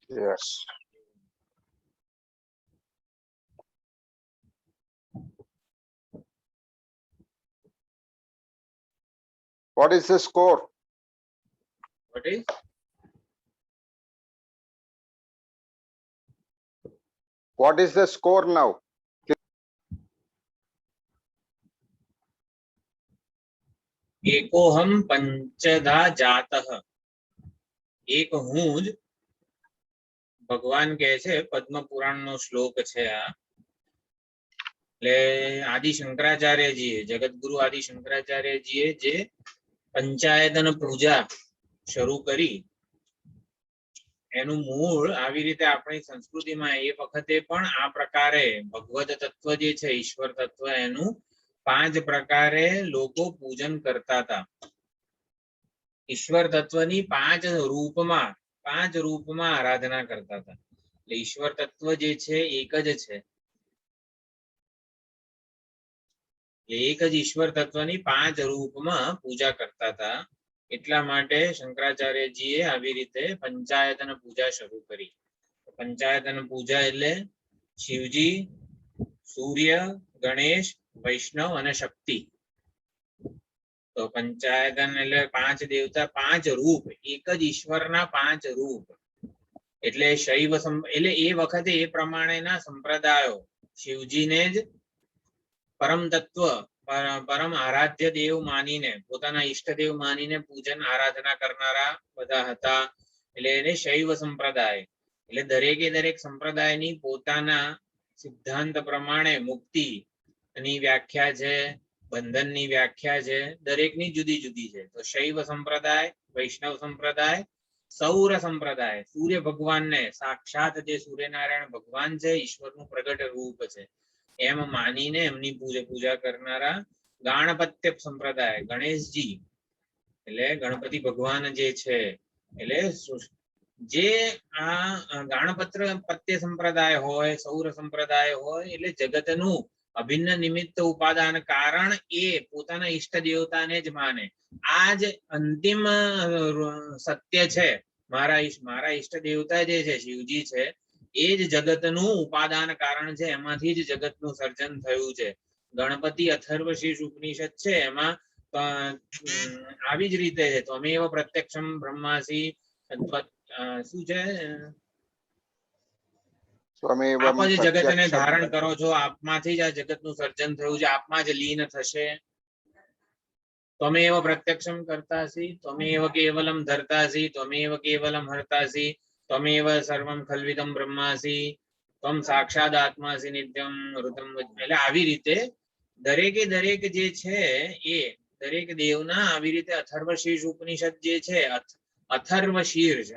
Yes. What is the score? What is? What is the score now? एकोहम पंचधा जातः, एक हूँ ज भगवान कहे छे, पद्म पुराण नो श्लोक छे आ। એટલે આદિ શંકરાચાર્યજીએ, જગતગુરુ આદિ શંકરાચાર્યજીએ જે પંચાયતન પૂજા શરૂ કરી, એનું મૂળ આવી રીતે આપણી સંસ્કૃતિમાં એ વખતે પણ આ પ્રકારે ભગવદ તત્વ જે છે, ઈશ્વર તત્વ, એનું 5 પ્રકારે લોકો પૂજન કરતા હતા. ઈશ્વર તત્વની 5 રૂપમાં આરાધના કરતા હતા. એટલે ઈશ્વર તત્વ જે છે એક જ છે, એક જ ઈશ્વર તત્વની 5 રૂપમાં પૂજા કરતા હતા. એટલા માટે શંકરાચાર્યજીએ આવી રીતે પંચાયતન પૂજા શરૂ કરી. પંચાયતન પૂજા એટલે શિવજી, સૂર્ય, ગણેશ, વૈષ્ણવ અને શક્તિ. તો પંચાયતન એટલે 5 દેવતા, 5 રૂપ, એક જ ઈશ્વરના 5 રૂપ. એટલે શૈવ એટલે એ વખતે એ પ્રમાણેના સંપ્રદાયો શિવજીને જ પરમ તત્વ, પરમ આરાધ્ય દેવ માનીને, પોતાના ઈષ્ટદેવ માનીને પૂજન આરાધના કરનારા બધા હતા. એટલે એને શૈવ સંપ્રદાય. એટલે દરેક સંપ્રદાયની પોતાના સિદ્ધાંત પ્રમાણે મુક્તિની વ્યાખ્યા છે, બંધનની વ્યાખ્યા છે, દરેકની જુદી જુદી છે. તો શૈવ સંપ્રદાય, વૈષ્ણવ સંપ્રદાય, સૌર સંપ્રદાય, સૂર્ય ભગવાનને સાક્ષાત જે સૂર્યનારાયણ ભગવાન છે, ઈશ્વરનું પ્રગટ રૂપ છે, એમ માનીને એમની પૂજા કરનારા ગાણપત્ય સંપ્રદાય, ગણેશજી એટલે ગણપતિ ભગવાન જે છે. એટલે જે આ ગાણપત્ય સંપ્રદાય હોય, સૌર સંપ્રદાય હોય, એટલે જગતનું અભિન્ન નિમિત્ત ઉપાદાન કારણ એ પોતાના ઈષ્ટ દેવતાને જ માને. આ જ અંતિમ સત્ય છે. મારા ઈષ્ટ દેવતા જે છે, શિવજી છે, એ જ જગતનું ઉપાદાન કારણ છે. એમાંથી જ જગતનું સર્જન થયું છે. ગણપતિ અથર્વશીર્ષ ઉપનિષદ છે, એમાં આવી જ રીતે છે. ત્વમેવ પ્રત્યક્ષમ બ્રહ્માસી, શું છે? આપ જ જગતને ધારણ કરો છો, આપમાંથી જ આ જગતનું સર્જન થયું છે, આપમાં જ લીન થશે. ત્વમેવ પ્રત્યક્ષમ કર્તાસી, ત્વમેવ કેવલમ ધર્તાસી, ત્વમેવ કેવલમ હર્તાસી, ત્વમેવ સર્વમ ખલ્વિદમ બ્રહ્માસી, ત્વમ સાક્ષાત આત્માસી નિત્યમ ઋતમ. એટલે આવી રીતે દરેક જે છે એ દરેક દેવના આવી રીતે અથર્વશીર્ષ ઉપનિષદ જે છે, અથર્વશીર્ષ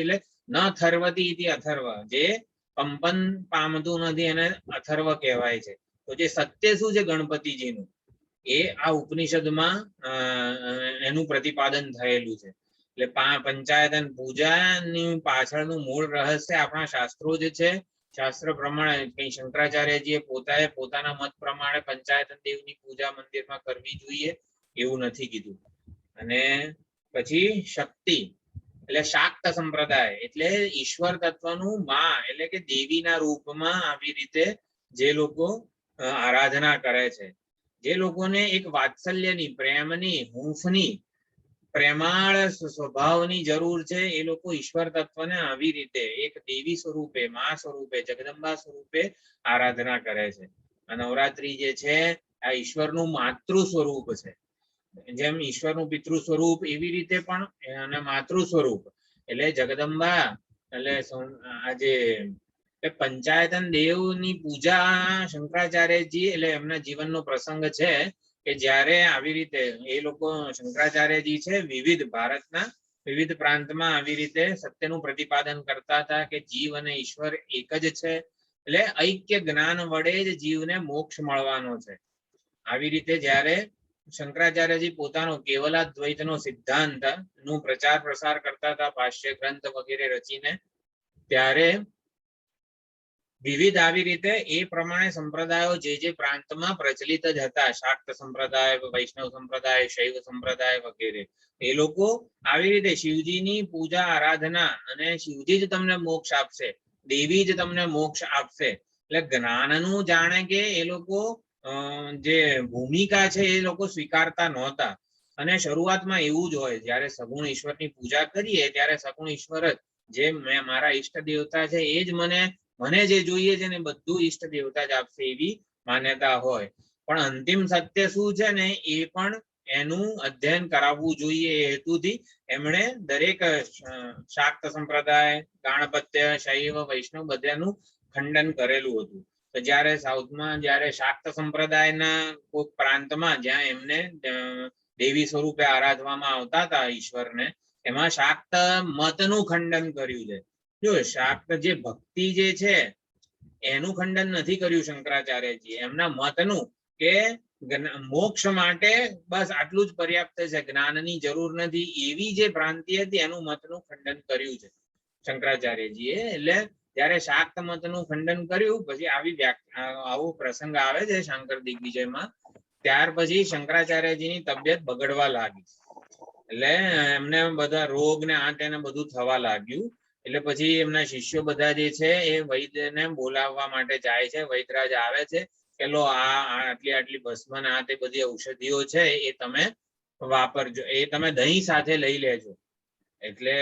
એટલે ન થર્વતી ઇતિ અથર્વ, જે કંપન પામતું નથી, એને અથર્વ કહેવાય છે. તો જે સત્ય શું છે ગણપતિજીનું, એ આ ઉપનિષદમાં એનું પ્રતિપાદન થયેલું છે. એટલે પંચાયતન પૂજાની પાછળનું મૂળ રહસ્ય આપણા શાસ્ત્રો જે છે, શાસ્ત્ર પ્રમાણે કઈ શંકરાચાર્યજીએ પોતાના મત પ્રમાણે પંચાયતન દેવની પૂજા મંદિરમાં કરવી જોઈએ એવું નથી કીધું. અને પછી શક્તિ એટલે શાક્ત સંપ્રદાય, એટલે ઈશ્વર તત્વનું માં એટલે કે દેવીના રૂપમાં આવી રીતે જે લોકો આરાધના કરે છે, જે લોકોને એક વાત્સલ્યની, પ્રેમની, હૂંફની, પ્રેમાળ સ્વભાવની જરૂર છે, એ લોકો ઈશ્વર તત્વને આવી રીતે એક દેવી સ્વરૂપે, મા સ્વરૂપે, જગદંબા સ્વરૂપે આરાધના કરે છે. આ નવરાત્રી જે છે આ ઈશ્વરનું માતૃ સ્વરૂપ છે. જેમ ઈશ્વરનું પિતૃ સ્વરૂપ એવી રીતે પણ અને માતૃ સ્વરૂપ. એટલે જગદંબા એટલે આજે પંચાયતન દેવની પૂજા શંકરાચાર્યજી એટલે એમના જીવનનો પ્રસંગ છે કે જ્યારે આવી રીતે એ લોકો શંકરાચાર્યજી છે ભારતના વિવિધ પ્રાંતમાં આવી રીતે સત્યનું પ્રતિપાદન કરતા હતા કે જીવ અને ઈશ્વર એક જ છે. એટલે ઐક્ય જ્ઞાન વડે જ જીવને મોક્ષ મળવાનો છે. આવી રીતે જ્યારે શંકરાચાર્યજી પોતાનો કેવલાદ્વૈતનો સિદ્ધાંત નું પ્રચાર પ્રસાર કરતા હતા, ભાષ્ય ગ્રંથ વગેરે રચીને, ત્યારે વિવિધ આવી રીતે એ પ્રમાણે સંપ્રદાયો જે પ્રાંતમાં પ્રચલિત જ હતા, શાક્ત સંપ્રદાય, વૈષ્ણવ સંપ્રદાય, શૈવ સંપ્રદાય વગેરે, એ લોકો આવી રીતે શિવજીની પૂજા આરાધના અને શિવજી જ તમને મોક્ષ આપશે, દેવી જ તમને મોક્ષ આપશે. એટલે જ્ઞાનનું જાણે કે એ લોકો જે ભૂમિકા છે એ લોકો સ્વીકારતા નહોતા. અને શરૂઆતમાં એવું જ હોય, જ્યારે સગુણ ઈશ્વરની પૂજા કરીએ ત્યારે સગુણ ઈશ્વર જ જે મારા ઈષ્ટ દેવતા છે એ જ મને જે જોઈએ છે ને બધું ઈષ્ટ દેવતા જ આપશે એવી માન્યતા હોય. પણ અંતિમ સત્ય શું છે ને એ પણ એનું અધ્યયન કરાવવું જોઈએ એ હેતુથી એમણે દરેક શાક્ત સંપ્રદાય, ગાણપત્ય, શૈવ, વૈષ્ણવ બધાનું ખંડન કરેલું હતું. તો જ્યારે સાઉથમાં જ્યારે શાક્ત સંપ્રદાયના કોઈ પ્રાંતમાં જ્યાં એમને દેવી સ્વરૂપે આરાધવામાં આવતા હતા ઈશ્વરને, એમાં શાક્ત મતનું ખંડન કર્યું છે. જો શાક્ત જે ભક્તિ જે છે એનું ખંડન નથી કર્યું શંકરાચાર્યજી, એમના મતનું કે મોક્ષ માટે બસ આટલું જ પર્યાપ્ત છે, જ્ઞાનની જરૂર નથી, એવી જે ભ્રાંતિ હતી એનું મતનું ખંડન કર્યું છે શંકરાચાર્યજીએ. એટલે જ્યારે શાક્ત મતનું ખંડન કર્યું પછી આવો પ્રસંગ આવે છે શંકર દિગ્વિજયમાં, ત્યાર પછી શંકરાચાર્યજીની તબિયત બગડવા લાગી. એટલે એમને બધા રોગ ને આ તેને બધું થવા લાગ્યું. એટલે પછી એમના શિષ્યો બધા જે છે એ વૈદ્યને બોલાવવા માટે જાય છે. વૈદરાજ આવે છે કે લો આ આટલી ભસ્મ ને આ તે બધી ઔષધિઓ છે એ તમે વાપરજો, એ તમે દહીં સાથે લઈ લેજો. એટલે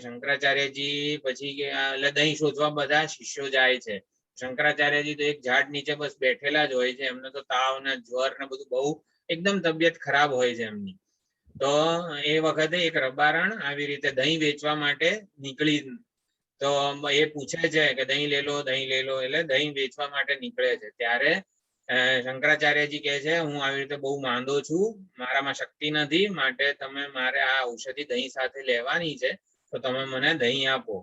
શંકરાચાર્યજી પછી એટલે દહીં શોધવા બધા શિષ્યો જાય છે. શંકરાચાર્યજી તો એક ઝાડ નીચે બસ બેઠેલા જ હોય છે, એમને તો તાવ ને જ્વર ને બધું બહુ એકદમ તબિયત ખરાબ હોય છે એમની. તો એ વખતે એક રબારણ આવી રીતે દહીં વેચવા માટે નીકળી, તો એ પૂછે છે કે દહીં લે લો, દહીં લે લો, એટલે દહીં વેચવા માટે નીકળે છે. ત્યારે શંકરાચાર્યજી કહે છે હું આવી રીતે બહુ માંદો છું, મારામાં શક્તિ નથી, માટે તમે મારે આ ઔષધિ દહીં સાથે લેવાની છે, તો તમે મને દહીં આપો.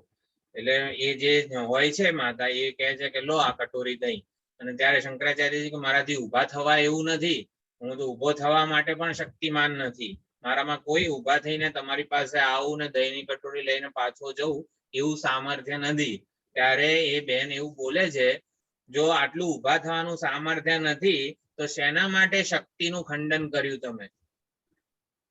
એટલે એ જે હોય છે માતા એ કહે છે કે લો આ કટોરી દહીં. અને ત્યારે શંકરાચાર્યજી કે મારાથી ઊભા થવા એવું નથી, હું તો ઊભો થવા માટે પણ શક્તિમાન નથી, મારામાં કોઈ ઊભા થઈને તમારી પાસે આવું ને દહીંની કટોરી લઈને પાછો જવું એવું સામર્થ્ય નથી. ત્યારે એ બેન એવું બોલે છે, જો આટલું ઊભા થવાનું સામર્થ્ય નથી તો શેના માટે શક્તિનું ખંડન કર્યું તમે?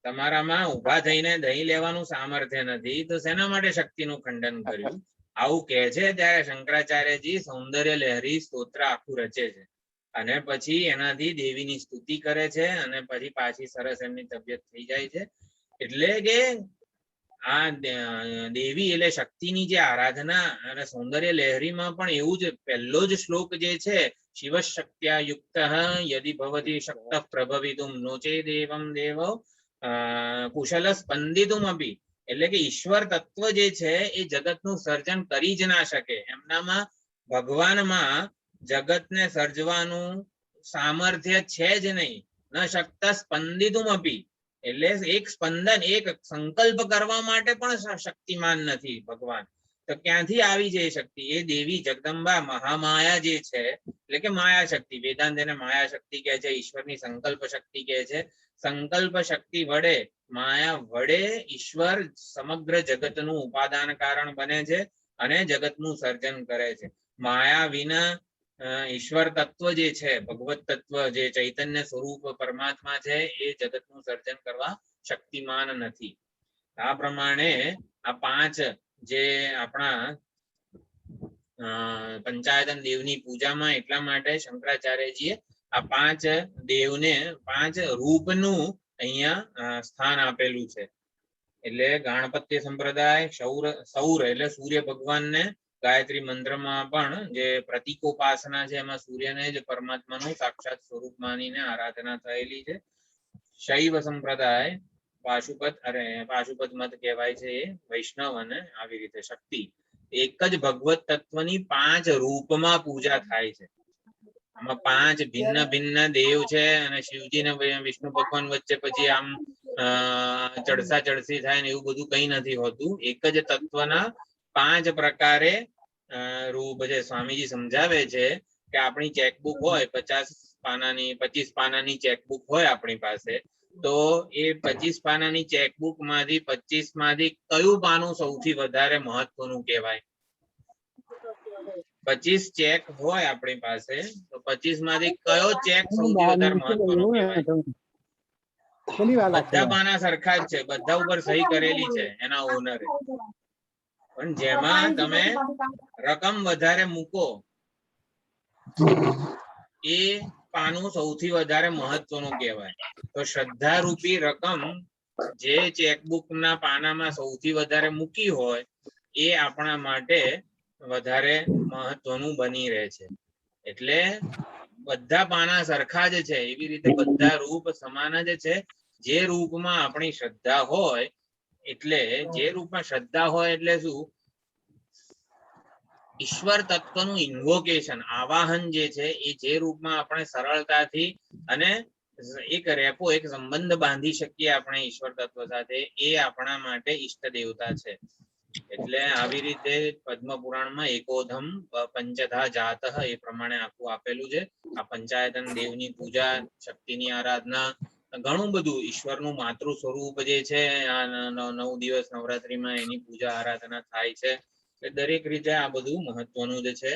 તમારામાં ઊભા થઈને દહીં લેવાનું સામર્થ્ય નથી તો શેના માટે શક્તિનું ખંડન કર્યું? આવું કહે છે. ત્યારે શંકરાચાર્યજી સૌંદર્ય લહેરી સ્તોત્ર આખું રચે છે અને પછી એનાથી દેવીની સ્તુતિ કરે છે અને પછી પાછી સરસ એમની તબિયત થઈ જાય છે. એટલે કે આ દેવી એટલે શક્તિની જે આરાધના અને સૌંદર્ય લહેરીમાં પણ એવું જ પહેલો જ શ્લોક જે છે, શિવ શક્ત્યા યુક્ત યદિ ભવતી શક્ત પ્રભવિતુમ નોચે દેવમ દેવ કુશલ સ્પંદિતુમ અપી. એટલે કે ઈશ્વર તત્વ જે છે એ જગતનું સર્જન કરી જ ના શકે, એમનામાં ભગવાનમાં જગતને સર્જવાનું સામર્થ્ય છે જ નહીં. ન શક્ત સ્પંદિતુમ અપી, એટલે એક સ્પંદન એક સંકલ્પ કરવા માટે પણ શક્તિમાન નથી ભગવાન. તો ક્યાંથી આવી જાય શક્તિ? એ દેવી જગદંબા મહામાયા જે છે, એટલે કે માયા શક્તિ, વેદાંત એને માયા શક્તિ કહે છે, ઈશ્વરની સંકલ્પ શક્તિ કહે છે. સંકલ્પ શક્તિ વડે, માયા વડે ઈશ્વર સમગ્ર જગતનું ઉપાદાન કારણ બને છે અને જગતનું સર્જન કરે છે. માયા વિના ઈશ્વર તત્વ જે છે, ભગવત તત્વ જે ચૈતન્ય સ્વરૂપ પરમાત્મા છે, એ જગતનું સર્જન કરવા શક્તિમાન નથી. આ પ્રમાણે આ પાંચ જે આપણા પંચાયતન દેવની પૂજામાં એટલા માટે શંકરાચાર્યજીએ આ પાંચ દેવને પાંચ રૂપનું અહીંયા સ્થાન આપેલું છે. એટલે ગાણપત્ય સંપ્રદાય સૌર એટલે સૂર્ય ભગવાનને ગાયત્રી મંત્રમાં પણ જે પ્રતિકોપાસના છે એમાં સૂર્યને જ પરમાત્માનું સાક્ષાત સ્વરૂપ માનીને આરાધના થયેલી છે. શૈવ સંપ્રદાય પાશુપત મત કહેવાય છે, એ વૈષ્ણવ અને આવી રીતે શક્તિ એક જ ભગવત તત્વની પાંચ રૂપમાં પૂજા થાય છે. આમાં પાંચ ભિન્ન ભિન્ન દેવ છે અને શિવજી ને વિષ્ણુ ભગવાન વચ્ચે પછી આમ ચડસા ચડસી થાય ને એવું બધું કઈ નથી હોતું. એક જ તત્વના પાંચ પ્રકારે રૂપ છે. સ્વામીજી સમજાવે છે કે આપણી ચેકબુક હોય 25 પાનાની ચેકબુક હોય આપણી પાસે, તો એ 25 પાનાની ચેકબુક માંથી 25 માંથી કયું પાનું સૌથી વધારે મહત્વનું કહેવાય? 25 ચેક હોય આપણી પાસે તો 25 માંથી કયો ચેક સૌથી વધારે મહત્વનો કહેવાય? બધા પાના સરખા જ છે, બધા ઉપર સહી કરેલી છે એના ઓનરે, પણ જેમાં તમે રકમ વધારે મૂકો એ પાનું સૌથી વધારે મહત્વનું કહેવાય. તો શ્રદ્ધા રૂપી રકમ જે ચેકબુક ના પાનામાં સૌથી વધારે મૂકી હોય એ આપણા માટે વધારે મહત્વનું બની રહે છે. એટલે બધા પાના સરખા જ છે, એવી રીતે બધા રૂપ સમાન જ છે. જે રૂપમાં આપણી શ્રદ્ધા હોય, એટલે જે રૂપમાં શ્રદ્ધા હોય એટલે શું? ઈશ્વર તત્વનું ઇન્વોકેશન, આવાહન જે છે એ જે રૂપમાં આપણે સરળતાથી અને એક રેપો, એક સંબંધ બાંધી શકીએ આપણે ઈશ્વર તત્વ સાથે, એ આપણા માટે ઈષ્ટ દેવતા છે. એટલે આવી રીતે પદ્મ પુરાણમાં એકોધમ પંચધા જાતઃ એ પ્રમાણે આખું આપેલું છે. આ પંચાયતન દેવની પૂજા, શક્તિની આરાધના, ઘણું બધું ઈશ્વરનું માતૃ સ્વરૂપ જે છે, આ 9 દિવસ નવરાત્રીમાં એની પૂજા આરાધના થાય છે. દરેક રીતે આ બધું મહત્વનું જ છે.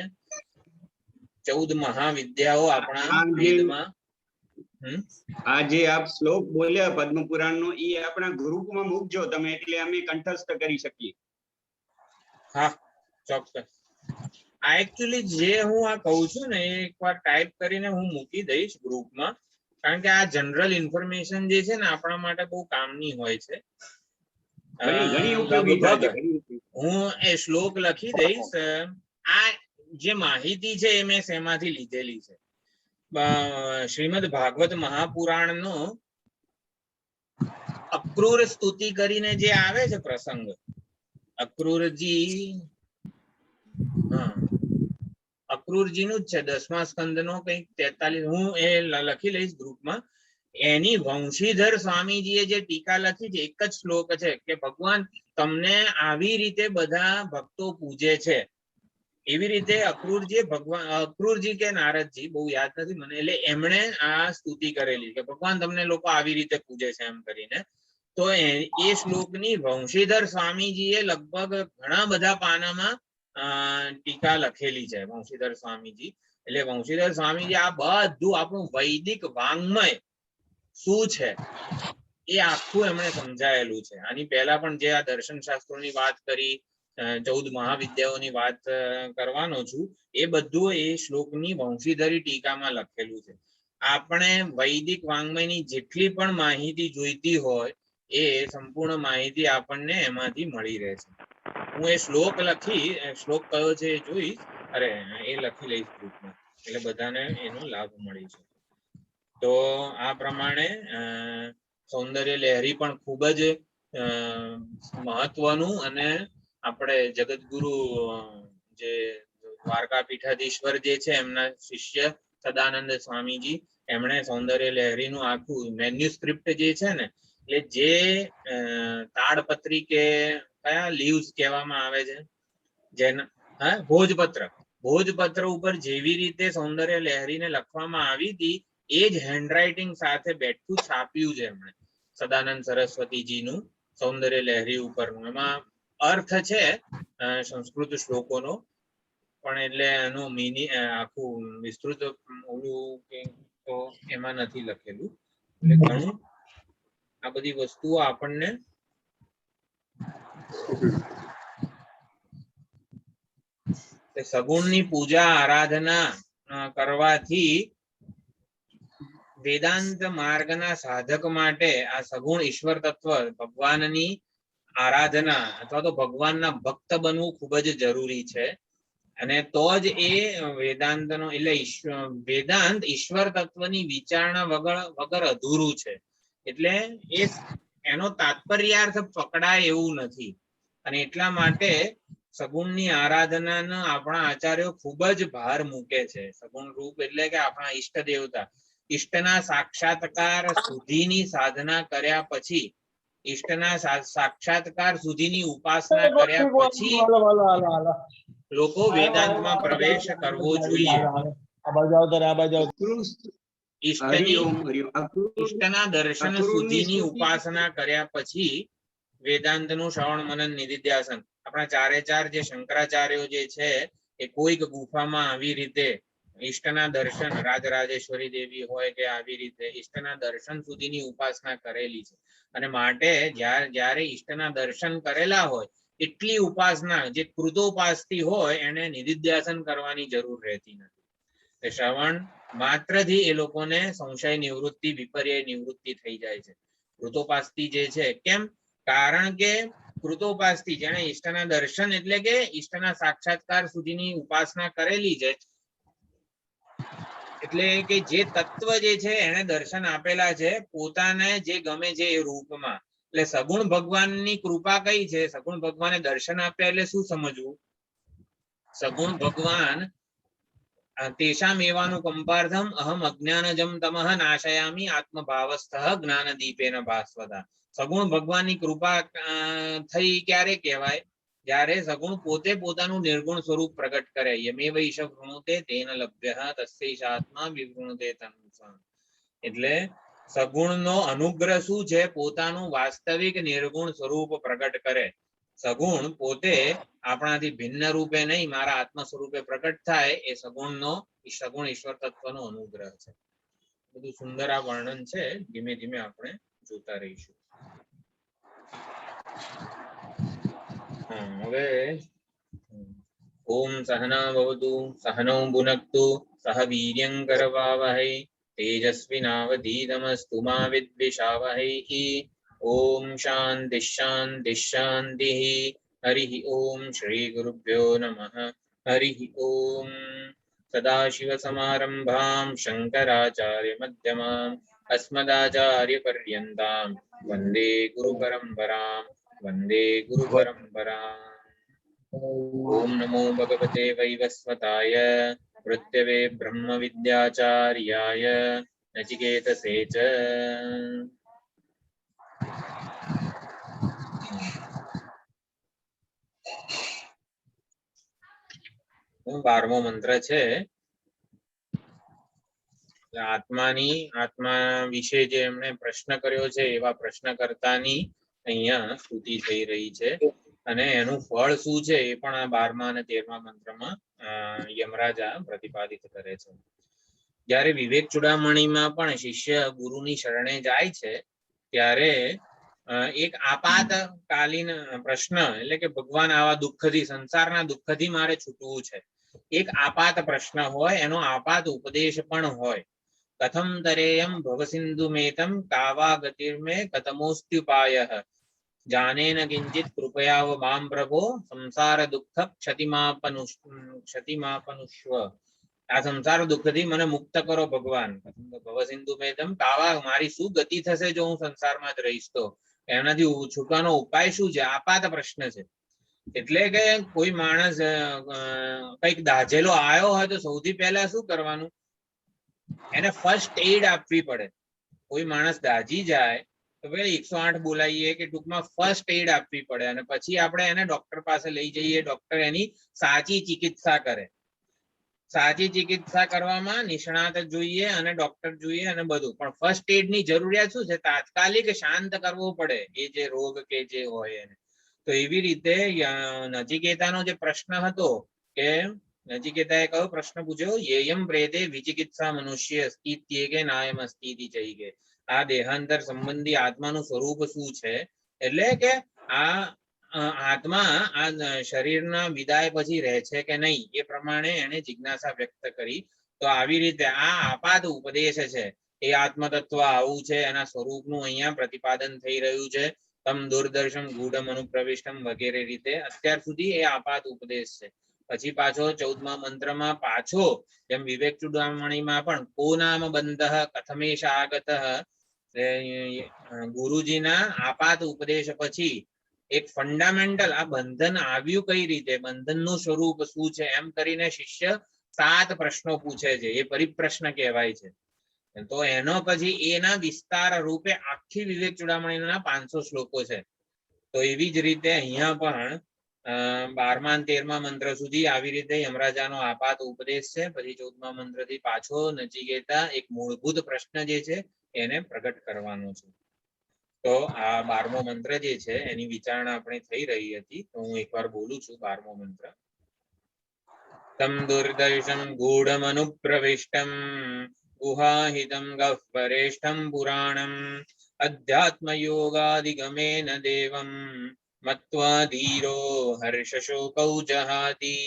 14 મહાવિદ્યાઓ આપણા વેદમાં. આ જે આપ શ્લોક બોલ્યા પદ્મ પુરાણ નો, એ આપણા ગ્રુપમાં મૂકજો તમે, એટલે અમે કંઠસ્થ કરી શકીએ. હા, ચોક્કસ. આ એકચ્યુઅલી જે હું આ કહું છું ને, એ એકવાર ટાઈપ કરીને હું મૂકી દઈશ ગ્રુપમાં, કારણ કે આ જનરલ ઇન્ફોર્મેશન જે છે ને આપણા માટે બહુ કામની હોય છે. ઘણી ઉપયોગીતા છે. હું એ શ્લોક લખી દઈશ. આ જે માહિતી છે એ મેં શેમાંથી લીધેલી છે? શ્રીમદ ભાગવત મહાપુરાણનો અક્રૂર સ્તુતિ કરીને જે આવે છે પ્રસંગ, અક્રૂરજી, હા, અક્રૂરજીનું જ છે, 10મા સ્કંદનો કંઈક 43. હું એ લખી લઈશ ગ્રુપમાં. એની વંશીધર સ્વામીજીએ જે ટીકા લખી છે, એક જ શ્લોક છે કે ભગવાન તમને આવી રીતે બધા ભક્તો પૂજે છે. એવી રીતે અક્રૂરજી, ભગવાન અક્રૂરજી કે નારદજી, બહુ યાદ નથી મને, એટલે એમણે આ સ્તુતિ કરેલી કે ભગવાન તમને લોકો આવી રીતે પૂજે છે એમ કરીને. તો એ શ્લોકની વંશીધર સ્વામીજીએ લગભગ ઘણા બધા પાનામાં ટીકા લખેલી છે, વંશીધર સ્વામીજી. એટલે વંશીધર સ્વામીજી આ બધું આપણું વૈદિક વાંગ્મય શું છે એ આખું એમણે સમજાયેલું છે. આની પહેલા પણ જે આ દર્શન શાસ્ત્રોની વાત કરી, 14 મહાવિદ્યાઓની વાત કરવાનો છું, એ બધું એ શ્લોકની વંશીધરી ટીકામાં લખેલું છે. આપણે વૈદિક વાંગ્મયની જેટલી પણ માહિતી જોઈતી હોય એ સંપૂર્ણ માહિતી આપણને એમાંથી મળી રહે છે. હું એ શ્લોક લખી, શ્લોક કયો છે એ જોઈશ, અરે એ લખી લઈશ ગ્રુપમાં, એટલે બધાને એનો લાભ મળી શકે. તો આ પ્રમાણે સૌંદર્ય લહેરી પણ ખૂબ જ મહત્વનું, અને આપણે જગતગુરુ જે દ્વારકા પીઠાધીશ્વર જે છે એમના શિષ્ય સદાનંદ સ્વામીજી, એમણે સૌંદર્ય લહેરીનું આખું મેન્યુસ્ક્રિપ્ટ જે છે ને, એટલે જે તાડપત્રી કે કયા લીવ્સ કહેવામાં આવે છે, જેના ભોજપત્ર ઉપર જેવી રીતે સૌંદર્ય લહેરીને લખવામાં આવી હતી, એ જ હેન્ડરાઇટિંગ સાથે બેઠું છાપ્યું છે એમણે, સદાનંદ સરસ્વતીજીનું સૌંદર્ય લહેરી ઉપરનું. એમાં અર્થ છે સંસ્કૃત શ્લોકોનો, પણ એટલે એનું મિનિંગ આખું વિસ્તૃત ઓલું તો એમાં નથી લખેલું. એટલે ઘણું આ બધી વસ્તુઓ આપણને સગુણની પૂજા આરાધના કરવાથી વેદાંત માર્ગના સાધક માટે આ સગુણ ઈશ્વર તત્વ ભગવાનની આરાધના અથવા તો ભગવાનના ભક્ત બનવું ખૂબ જ જરૂરી છે. અને તો જ એ વેદાંતનો, એટલે વેદાંત ઈશ્વર તત્વની વિચારણા વગર અધૂરું છે. એટલે એનો તાત્પર્યાર્થ પકડાય એવું નથી. અને એટલા માટે સગુણની આરાધનાના આપણા આચાર્યો ખૂબ જ ભાર મૂકે છે. સગુણ રૂપ એટલે કે આપણા ઈષ્ટ દેવતા, ઈષ્ટના સાક્ષાત્કાર સુધીની સાધના કર્યા પછી, ઈષ્ટના સાક્ષાત્કાર સુધીની ઉપાસના કર્યા પછી લોકો વેદાંતમાં પ્રવેશ કરવો જોઈએ. ઈષ્ટના દર્શન સુધીની ઉપાસના કર્યા પછી વેદાંતનું શ્રવણ મનન નિધિધ્યાસન, આપણા ચારે ચાર જે શંકરાચાર્યો જે છે એ કોઈક ગુફામાં આવી રીતે ઈષ્ટના દર્શન, રાજરાજેશ્વરી દેવી હોય કે આવી રીતે ઈષ્ટના દર્શન સુધીની ઉપાસના કરેલી છે. અને માટે જ્યારે ઈષ્ટના દર્શન કરેલા હોય એટલી ઉપાસના જે કૃતોપાસતી હોય એને નિધિધ્યાસન કરવાની જરૂર રહેતી નથી. શ્રવણ માત્રથી એ લોકોને સંશય નિવૃત્તિ, વિપર્ય નિવૃત્તિ થઈ જાય છે. કૃતોપાસતી જે છે, કેમ? કારણ કે કૃતોપાસતી જેને ઈષ્ટના દર્શન એટલે કે ઈષ્ટના સાક્ષાત્કાર સુધીની ઉપાસના કરેલી છે, એટલે કે જે તત્વ જે છે એને દર્શન આપેલા છે પોતાને જે ગમે છે એ રૂપમાં. એટલે સગુણ ભગવાનની કૃપા કઈ છે? સગુણ ભગવાને દર્શન આપ્યા એટલે શું સમજવું? સગુણ ભગવાન તેષામ એવાનું કંપાર્થમ અહમ અજ્ઞાનજમ તમઃ નાશયામી આત્મભાવસ્થ જ્ઞાનદીપેન ભાસ્વતા. સગુણ ભગવાનની કૃપા થઈ ક્યારે કહેવાય? જ્યારે સગુણ પોતે પોતાનું નિર્ગુણ સ્વરૂપ પ્રગટ કરે. યમેવ ઈશ વૃણુતે તેન લભ્યઃ તસ્યૈષાત્મા વિવૃણુતે તન્સં. એટલે સગુણનો અનુગ્રહ શું છે? પોતાનું વાસ્તવિક નિર્ગુણ સ્વરૂપ પ્રગટ કરે. સગુણ પોતે આપણાથી ભિન્ન રૂપે નહીં, મારા આત્મ સ્વરૂપે પ્રગટ થાય, એ સગુણનો સગુણ ઈશ્વર તત્વનો અનુગ્રહ છે. બધું સુંદર આ વર્ણન છે, ધીમે ધીમે આપણે જોતા રહીશું. હવે ઓમ સહના ભવતુ સહનૌ ભુનક્તુ સહ વીર્યં કરવાવહૈ તેજસ્વિનાવધીતમસ્તુ મા વિદ્વિષાવહૈ. ઓમ શાંતિ શાંતિ શાંતિ. હરિ ઓમ શ્રી ગુરુભ્યો નમઃ. હરિ ઓમ. સદાશિવ સમારંભાં શંકરાચાર્ય મધ્યમાં અસ્મદાચાર્ય પર્યંતાં વંદે ગુરુ પરંપરાં. વંદે ગુરુ પરંપરાં. ઓમ નમો ભગવતે વૈવસ્વતાય મૃત્યવે બ્રહ્મ વિદ્યાચાર્યાય નચિકેતસે ચ. બારમો મંત્ર છે. આત્મા વિશે જે એમણે પ્રશ્ન કર્યો છે એવા પ્રશ્નકર્તાની અહીંયા સ્તુતિ થઈ રહી છે. અને એનું ફળ શું છે એ પણ આ 12મા અને 13મા મંત્રમાં યમરાજા પ્રતિપાદિત કરે છે. જ્યારે વિવેક ચૂડામણીમાં પણ શિષ્ય ગુરુની શરણે જાય છે ત્યારે એક આપાતકાલીન પ્રશ્ન, એટલે કે ભગવાન આવા દુઃખથી, સંસારના દુઃખથી મારે છૂટવું છે, એક આપાત પ્રશ્ન હોય, એનો આપાત ઉપદેશ પણ હોય. કથમ તરેયમ ભવસિંધુમેતમ કાવા ગતિર્મે કતમોસ્ત્યુપાયઃ જાનેન કિંચિત કૃપયા મામ પ્રભો સંસાર દુઃખ ક્ષતિમાપનુષ્વ. આ સંસાર દુઃખથી મને મુક્ત કરો ભગવાન. ભવસિંધુમેતમ કાવા, મારી શું ગતિ થશે જો હું સંસારમાં જ રહીશ તો? એનાથી છૂટવાનો ઉપાય શું છે? આપાત પ્રશ્ન છે. એટલે કે કોઈ માણસ કઈક દાઝેલો આવ્યો હોય તો સૌથી પહેલા શું કરવાનું? એને ફર્સ્ટ એડ આપવી પડે. કોઈ માણસ દાઝી જાય તો ભાઈ 108 બોલાવીએ કે ટૂંકમાં ફર્સ્ટ એડ આપવી પડે, અને પછી આપણે એને ડોક્ટર પાસે લઈ જઈએ. ડોક્ટર એની સાચી ચિકિત્સા કરે. સાચી ચિકિત્સા કરવામાં નિષ્ણાત જોઈએ અને ડોક્ટર જોઈએ અને બધું, પણ ફર્સ્ટ એડ ની જરૂરિયાત શું છે? તાત્કાલિક શાંત કરવો પડે એ જે રોગ કે જે હોય એને. તો એવી રીતે નચિકેતાનો જે પ્રશ્ન હતો કે નચિકેતાએ કયો પ્રશ્ન પૂછ્યો? યેયમ પ્રેતે વિચિકિત્સા મનુષ્ય સ્થિત્યે કે નાયમ અસ્થિતિ ચૈકે. આ દેહાંતર સંબંધી આત્માનું સ્વરૂપ શું છે? એટલે કે આ આત્મા આ શરીરના વિદાય પછી રહે છે કે નહીં, એ પ્રમાણે એને જિજ્ઞાસા વ્યક્ત કરી. તો આવી રીતે આ આપાત ઉપદેશ છે. એ આત્મતત્વ આવું છે, એના સ્વરૂપનું અહીંયા પ્રતિપાદન થઈ રહ્યું છે. તમ દુર્દર્શન ગૂઢમ અનુપ્રવિષ્ટમ વગેરે રીતે અત્યાર સુધી એ આપાત ઉપદેશ છે. પછી પાછો 14મા મંત્રમાં પાછો જેમ વિવેક ચૂડામણીમાં પણ કો નામ બંધઃ કથમેશ આગતઃ, ગુરુજીના આપાત ઉપદેશ પછી એક ફંડામેન્ટલ આ બંધન આવ્યું કઈ રીતે, બંધનનું સ્વરૂપ શું છે, એમ કરીને શિષ્ય 7 પ્રશ્નો પૂછે છે. એ પરિપ્રશ્ન કહેવાય છે. તો એનો પછી એના વિસ્તાર રૂપે આખી વિવેક ચૂડામણીના 500 શ્લોકો છે. તો એવી જ રીતે અહીંયા પણ 12મા અને 13મા મંત્ર સુધી આવી રીતે યમરાજાનો આપાત ઉપદેશ છે. પછી 14મા મંત્રથી પાછો નચિકેતા એક મૂળભૂત પ્રશ્ન જે છે એને પ્રગટ કરવાનો છે. તો આ 12મો મંત્ર જે છે એની વિચારણા આપણે થઈ રહી હતી. તો હું એકવાર બોલું છું 12મો મંત્ર. તમ દુર્દર્શમ ગૂઢમનુપ્રવિષ્ટમ ગુહાહિતમ ગહ્વરેષ્ઠમ પુરાણમ અધ્યાત્મયોગાધિગમેન દેવમ મત્વા ધીરો હર્ષશોકૌ જહાતિ.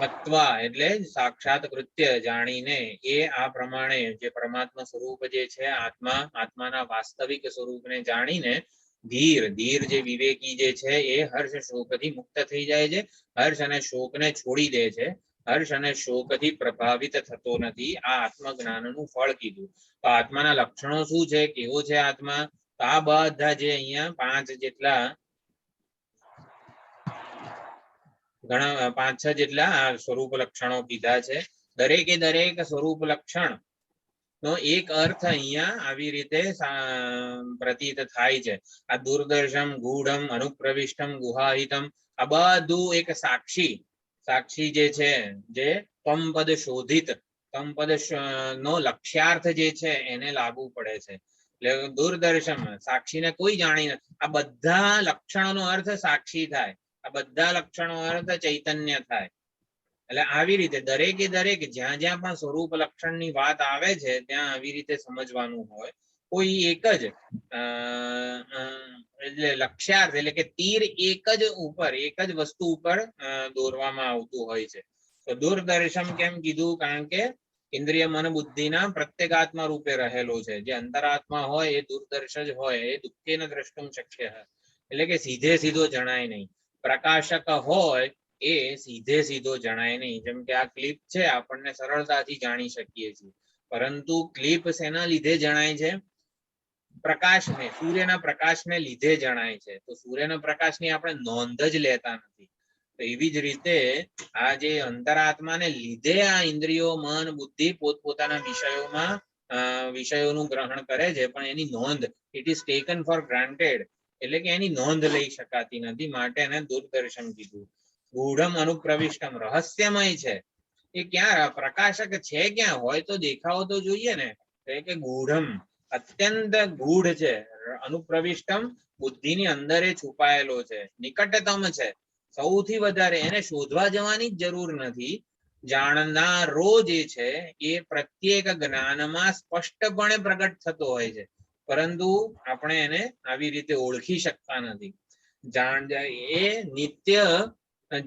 મત્વા એટલે સાક્ષાત કૃત્ય જાણીને એ આ પ્રમાણે જે પરમાત્મા સ્વરૂપ જે છે આત્માના વાસ્તવિક સ્વરૂપને જાણીને ધીર જે વિવેકી જે છે એ હર્ષ શોકથી મુક્ત થઈ જાય છે, હર્ષ અને શોકને છોડી દે છે, હર્ષ અને શોકથી પ્રભાવિત થતો નથી. આ આત્મજ્ઞાનનું ફળ કીધું. તો આત્માના લક્ષણો શું છે, કેવો છે આત્મા? તો આ બધા જે અહીંયા 5 જેટલા ઘણા 5-6 જેટલા સ્વરૂપ લક્ષણો કીધા છે. દરેકે દરેક સ્વરૂપ લક્ષણ નો એક અર્થ અહીંયા આવી રીતે પ્રતીત થાય છે. આ દુર્દર્શમ ગૂઢમ અનુપ્રવિષ્ટમ ગુહાહિતમ આ બધું એક સાક્ષી જે છે, જે તમપદ શોધિત તમપદ નો લક્ષ્યાર્થ જે છે એને લાગુ પડે છે. એટલે દુર્દર્શમ સાક્ષીને કોઈ જાણી નથી. આ બધા લક્ષણોનો અર્થ સાક્ષી થાય, આ બધા લક્ષણો અર્થ ચૈતન્ય થાય. એટલે આવી રીતે દરેકે દરેક જ્યાં જ્યાં પણ સ્વરૂપ લક્ષણની વાત આવે છે ત્યાં આવી રીતે સમજવાનું હોય. કોઈ એક જ એટલે લક્ષ્યાર્થ એટલે કે તીર એક જ વસ્તુ ઉપર દોરવામાં આવતું હોય છે. તો દૂરદર્શમ કેમ કીધું? કારણ કે ઇન્દ્રિય મન બુદ્ધિના પ્રત્યેગાત્મા રૂપે રહેલો છે. જે અંતરાત્મા હોય એ દૂરદર્શ જ હોય. એ દુઃખેન દ્રષ્ટુમ શક્ય એટલે કે સીધો જણાય નહીં. પ્રકાશક હોય એ સીધો જણાય નહીં. જેમ કે આ ક્લિપ છે આપણને સરળતાથી જાણી શકીએ છીએ, પરંતુ ક્લિપ શેના લીધે જણાય છે? પ્રકાશને, સૂર્યના પ્રકાશને લીધે જણાય છે. તો સૂર્યના પ્રકાશની આપણે નોંધ જ લેતા નથી. તો એવી જ રીતે આ જે અંતરાત્માને લીધે આ ઇન્દ્રિયો મન બુદ્ધિ પોતપોતાના વિષયોનું ગ્રહણ કરે છે, પણ એની નોંધ it is taken four granted એટલે કે એની નોંધ લઈ શકાતી નથી. માટે એને દૂરદર્શન કીધું. ગૂઢમ અનુપ્રવિષ્ટમ રહસ્યમય છે. એ ક્યાં પ્રકાશક છે? ક્યાં હોય તો દેખાવો તો જોઈએ ને. કે ગૂઢમ અત્યંત ગૂઢ છે. અનુપ્રવિષ્ટમ બુદ્ધિની અંદર એ છુપાયેલો છે. નિકટતમ છે, સૌથી વધારે. એને શોધવા જવાની જ જરૂર નથી. જાણનારો જે છે એ પ્રત્યેક જ્ઞાનમાં સ્પષ્ટપણે પ્રગટ થતો હોય છે, પરંતુ આપણે એને આવી રીતે ઓળખી શકતા નથી. એ નિત્ય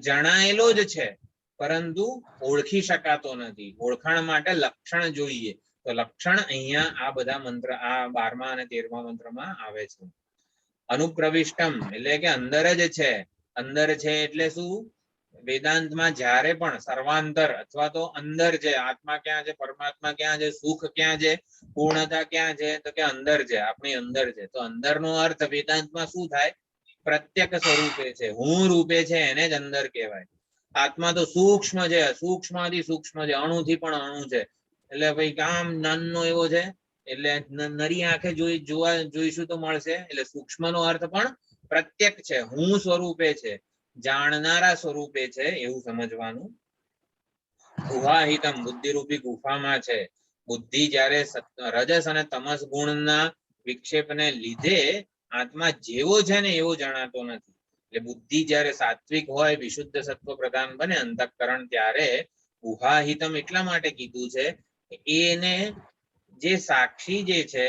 જણાયેલો જ છે, પરંતુ ઓળખી શકાતો નથી. ઓળખાણ માટે લક્ષણ જોઈએ. તો લક્ષણ અહીંયા આ બધા મંત્ર, આ 12મા અને 13મા મંત્રમાં આવે છે. અનુપ્રવિષ્ટમ એટલે કે અંદર જ છે. અંદર છે એટલે શું? વેદાંતમાં જ્યારે પણ સર્વાંતર અથવા તો અંદર છે, આત્મા ક્યાં છે, પરમાત્મા ક્યાં છે, સુખ ક્યાં છે, પૂર્ણતા ક્યાં છે, તો કે અંદર છે, આપણી અંદર છે. તો અંદરનો અર્થ વેદાંતમાં શું થાય? પ્રત્યક્ષ સ્વરૂપે છે, હું રૂપે છે, એને જ અંદર કહેવાય. આત્મા તો સૂક્ષ્મ છે, સૂક્ષ્મથી સૂક્ષ્મ છે, અણુથી પણ અણુ છે. એટલે ભાઈ કામ નાનો એવો છે, એટલે નરી આંખે જોઈશું તો મળશે. એટલે સૂક્ષ્મ નો અર્થ પણ પ્રત્યક્ષ છે, હું સ્વરૂપે છે, જાણનારા સ્વરૂપે છે, એવું સમજવાનું. ગુહાહિતમ બુદ્ધિરૂપી ગુફામાં છે. બુદ્ધિ જ્યારે રજસ અને તમસ ગુણના વિક્ષેપને લીધે આત્મા જેવો છે ને એવો જણાતો નથી. એટલે બુદ્ધિ જ્યારે સાત્વિક હોય, વિશુદ્ધ સત્વ પ્રધાન બને અંતઃકરણ, ત્યારે ગુહાહિતમ એટલા માટે કીધું છે કે એને જે સાક્ષી જે છે,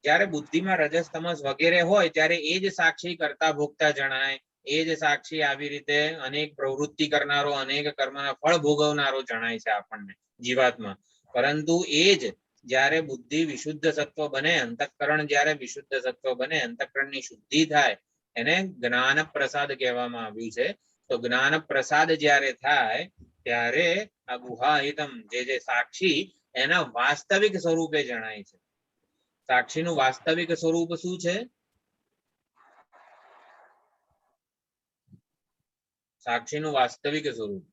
જ્યારે બુદ્ધિમાં રજસ તમસ વગેરે હોય ત્યારે એ જ સાક્ષી કરતા ભોગતા જણાય. એ જ સાક્ષી આવી રીતે અનેક પ્રવૃત્તિ કરનારો, અનેક કર્મના ફળ ભોગવનારો જણાય છે આપણને જીવાત્મા. પરંતુ એ જ જ્યારે બુદ્ધિ વિશુદ્ધ સત્વ બને, અંતઃકરણ જ્યારે વિશુદ્ધ સત્વ બને, અંતઃકરણની શુદ્ધિ થાય, એને જ્ઞાન પ્રસાદ કહેવામાં આવ્યું છે. તો જ્ઞાન પ્રસાદ જ્યારે થાય ત્યારે આ ગુહાહિતમ જે સાક્ષી એના વાસ્તવિક સ્વરૂપે જણાય છે. સાક્ષીનું વાસ્તવિક સ્વરૂપ શું છે? સાક્ષીનું વાસ્તવિક સ્વરૂપ,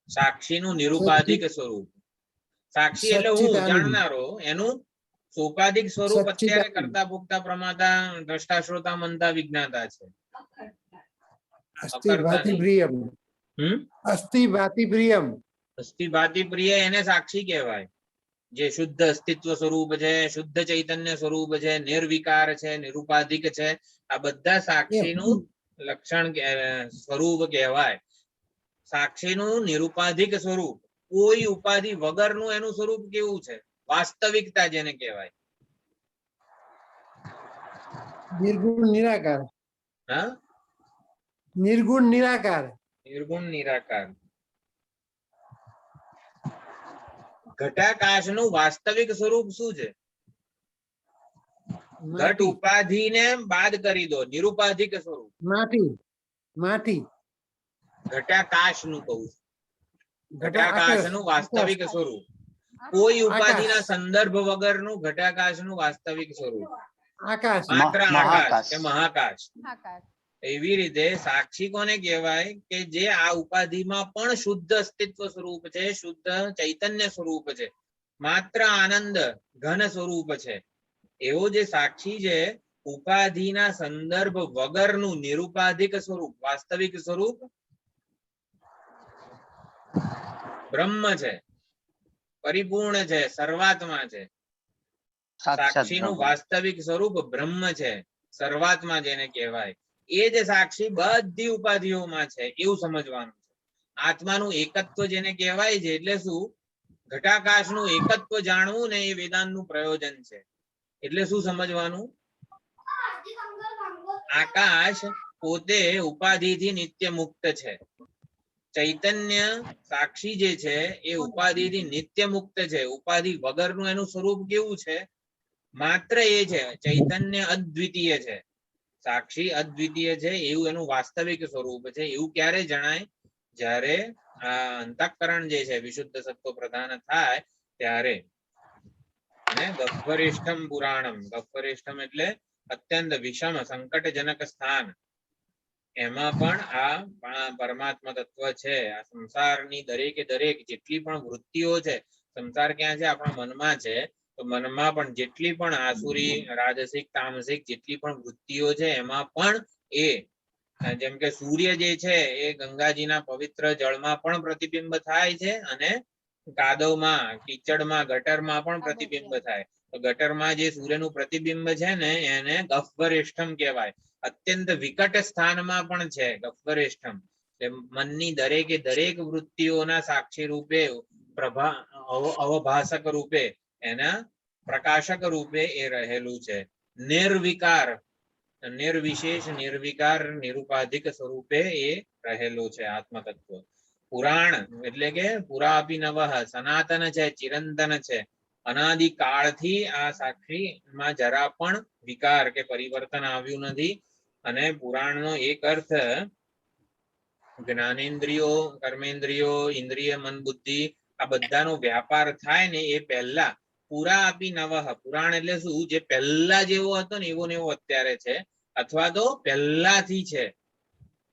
સાક્ષીનું નિરૂપાધિક સ્વરૂપ. સાક્ષી એટલે હું જાણનારો, એનું સોપાધિક સ્વરૂપ અત્યારે કરતા ભોગતા પ્રમાતા દ્રષ્ટા શ્રોતા મનતા વિજ્ઞાતા છે. અસ્થિ ભાતિ પ્રિય એને સાક્ષી કહેવાય. જે શુદ્ધ અસ્તિત્વ સ્વરૂપ છે, શુદ્ધ ચૈતન્ય સ્વરૂપ છે, નિર્વિકાર છે, નિરૂપાધિક છે, આ બધા સાક્ષીનું લક્ષણ સ્વરૂપ કહેવાય. સાક્ષીનું નિરુપાધિક સ્વરૂપ, કોઈ ઉપાધિ વગરનું એનું સ્વરૂપ કેવું છે? વાસ્તવિકતા જેને કહેવાય. નિર્ગુણ નિરાકાર. હા, નિર્ગુણ નિરાકાર. નિર્ગુણ નિરાકાર. ઘટાકાશનું વાસ્તવિક સ્વરૂપ શું છે? ઘટ માટી. ઉપાધિને બાદ કરી દો, નિરુપાધિક સ્વરૂપ. માટી. માટી. ઘટાકાશનું કહું છું. ઘટા આકાશ. ઘટાકાશનું વાસ્તવિક સ્વરૂપ, કોઈ ઉપાધિના આકાશ. સંદર્ભ વગરનું ઘટાકાશનું વાસ્તવિક સ્વરૂપ. આકાશ. માત્ર આકાશ મહાકાશ. કે મહાકાશ. આકાશ. એવી રીતે સાક્ષી કોને કહેવાય? કે જે આ ઉપાધિમાં પણ શુદ્ધ અસ્તિત્વ સ્વરૂપ છે, શુદ્ધ ચૈતન્ય સ્વરૂપ છે, માત્ર આનંદ ઘન સ્વરૂપ છે. એવો જે સાક્ષી છે, ઉપાધિના સંદર્ભ વગરનું નિરુપાધિક સ્વરૂપ, વાસ્તવિક સ્વરૂપ બ્રહ્મ છે, પરિપૂર્ણ છે, સર્વાત્મા છે. સાક્ષીનું વાસ્તવિક સ્વરૂપ બ્રહ્મ છે, સર્વાત્મા જેને કહેવાય. એ જ સાક્ષી બધી ઉપાધિઓમાં છે એવું સમજવાનું છે. આત્માનું એકત્વ જેને કહેવાય છે, એટલે શું? ઘટાકાશનું એકત્વ જાણવું ને એ વેદાંતનું પ્રયોજન છે. એટલે શું સમજવાનું? આકાશ પોતે ઉપાધિથી નિત્ય મુક્ત છે. ચૈતન્ય સાક્ષી જે છે એ ઉપાધિથી નિત્ય મુક્ત છે. ઉપાધિ વગરનું એનું સ્વરૂપ કેવું છે? માત્ર એ છે, ચૈતન્ય અદ્વિતીય છે, સાક્ષી અદ્વિતીય છે, એવું એનું વાસ્તવિક સ્વરૂપ છે. એવું ક્યારે જણાય? જ્યારે આ અંતઃકરણ જે છે વિશુદ્ધ સત્વ પ્રધાન થાય ત્યારે. અને ગહ્વરેષ્ઠમ પુરાણમ, ગહ્વરેષ્ઠમ એટલે અત્યંત વિષમ સંકટજનક સ્થાન, એમાં પણ આ પરમાત્મા તત્વ છે. આ સંસારની દરેકે દરેક જેટલી પણ વૃત્તિઓ છે, સંસાર ક્યાં છે? આપણા મનમાં છે. તો મનમાં પણ જેટલી પણ આસુરી, રાજસિક, તામસિક જેટલી પણ વૃત્તિઓ છે, એમાં પણ એ જેમ કે સૂર્ય જે છે એ ગંગાજીના પવિત્ર જળમાં પણ પ્રતિબિંબ થાય છે, અને કાદવમાં, કીચડમાં, ગટરમાં પણ પ્રતિબિંબ થાય. તો ગટરમાં જે સૂર્યનું પ્રતિબિંબ છે ને એને ગહ્વરેષ્ઠમ કહેવાય. અત્યંત વિકટ સ્થાનમાં પણ છે ગહ્વરેષ્ઠમ. મનની દરેકે દરેક વૃત્તિઓના સાક્ષી રૂપે, પ્રભા અવભાષક રૂપે, એના પ્રકાશક રૂપે એ રહેલું છે. નિર્વિકાર, નિર્વિશેષ, નિર્વિકાર, નિરુપાધિક સ્વરૂપે એ રહેલું છે આત્મ તત્વ. પુરાણ એટલે કે પુરા અપી નવઃ, સનાતન છે, ચિરંતન છે. અનાદિ કાળથી આ સાક્ષીમાં જરા પણ વિકાર કે પરિવર્તન આવ્યું નથી. અને પુરાણનો એક અર્થ જ્ઞાનેન્દ્રિયો, કર્મેન્દ્રિયો, ઇન્દ્રિય, મન, બુદ્ધિ આ બધાનો વ્યાપાર થાય ને એ પહેલા પુરા આપી નવઃ. પુરાણ એટલે શું? જે પહેલા જેવો હતો ને એવો ને એવો અત્યારે છે, અથવા તો પહેલાથી છે.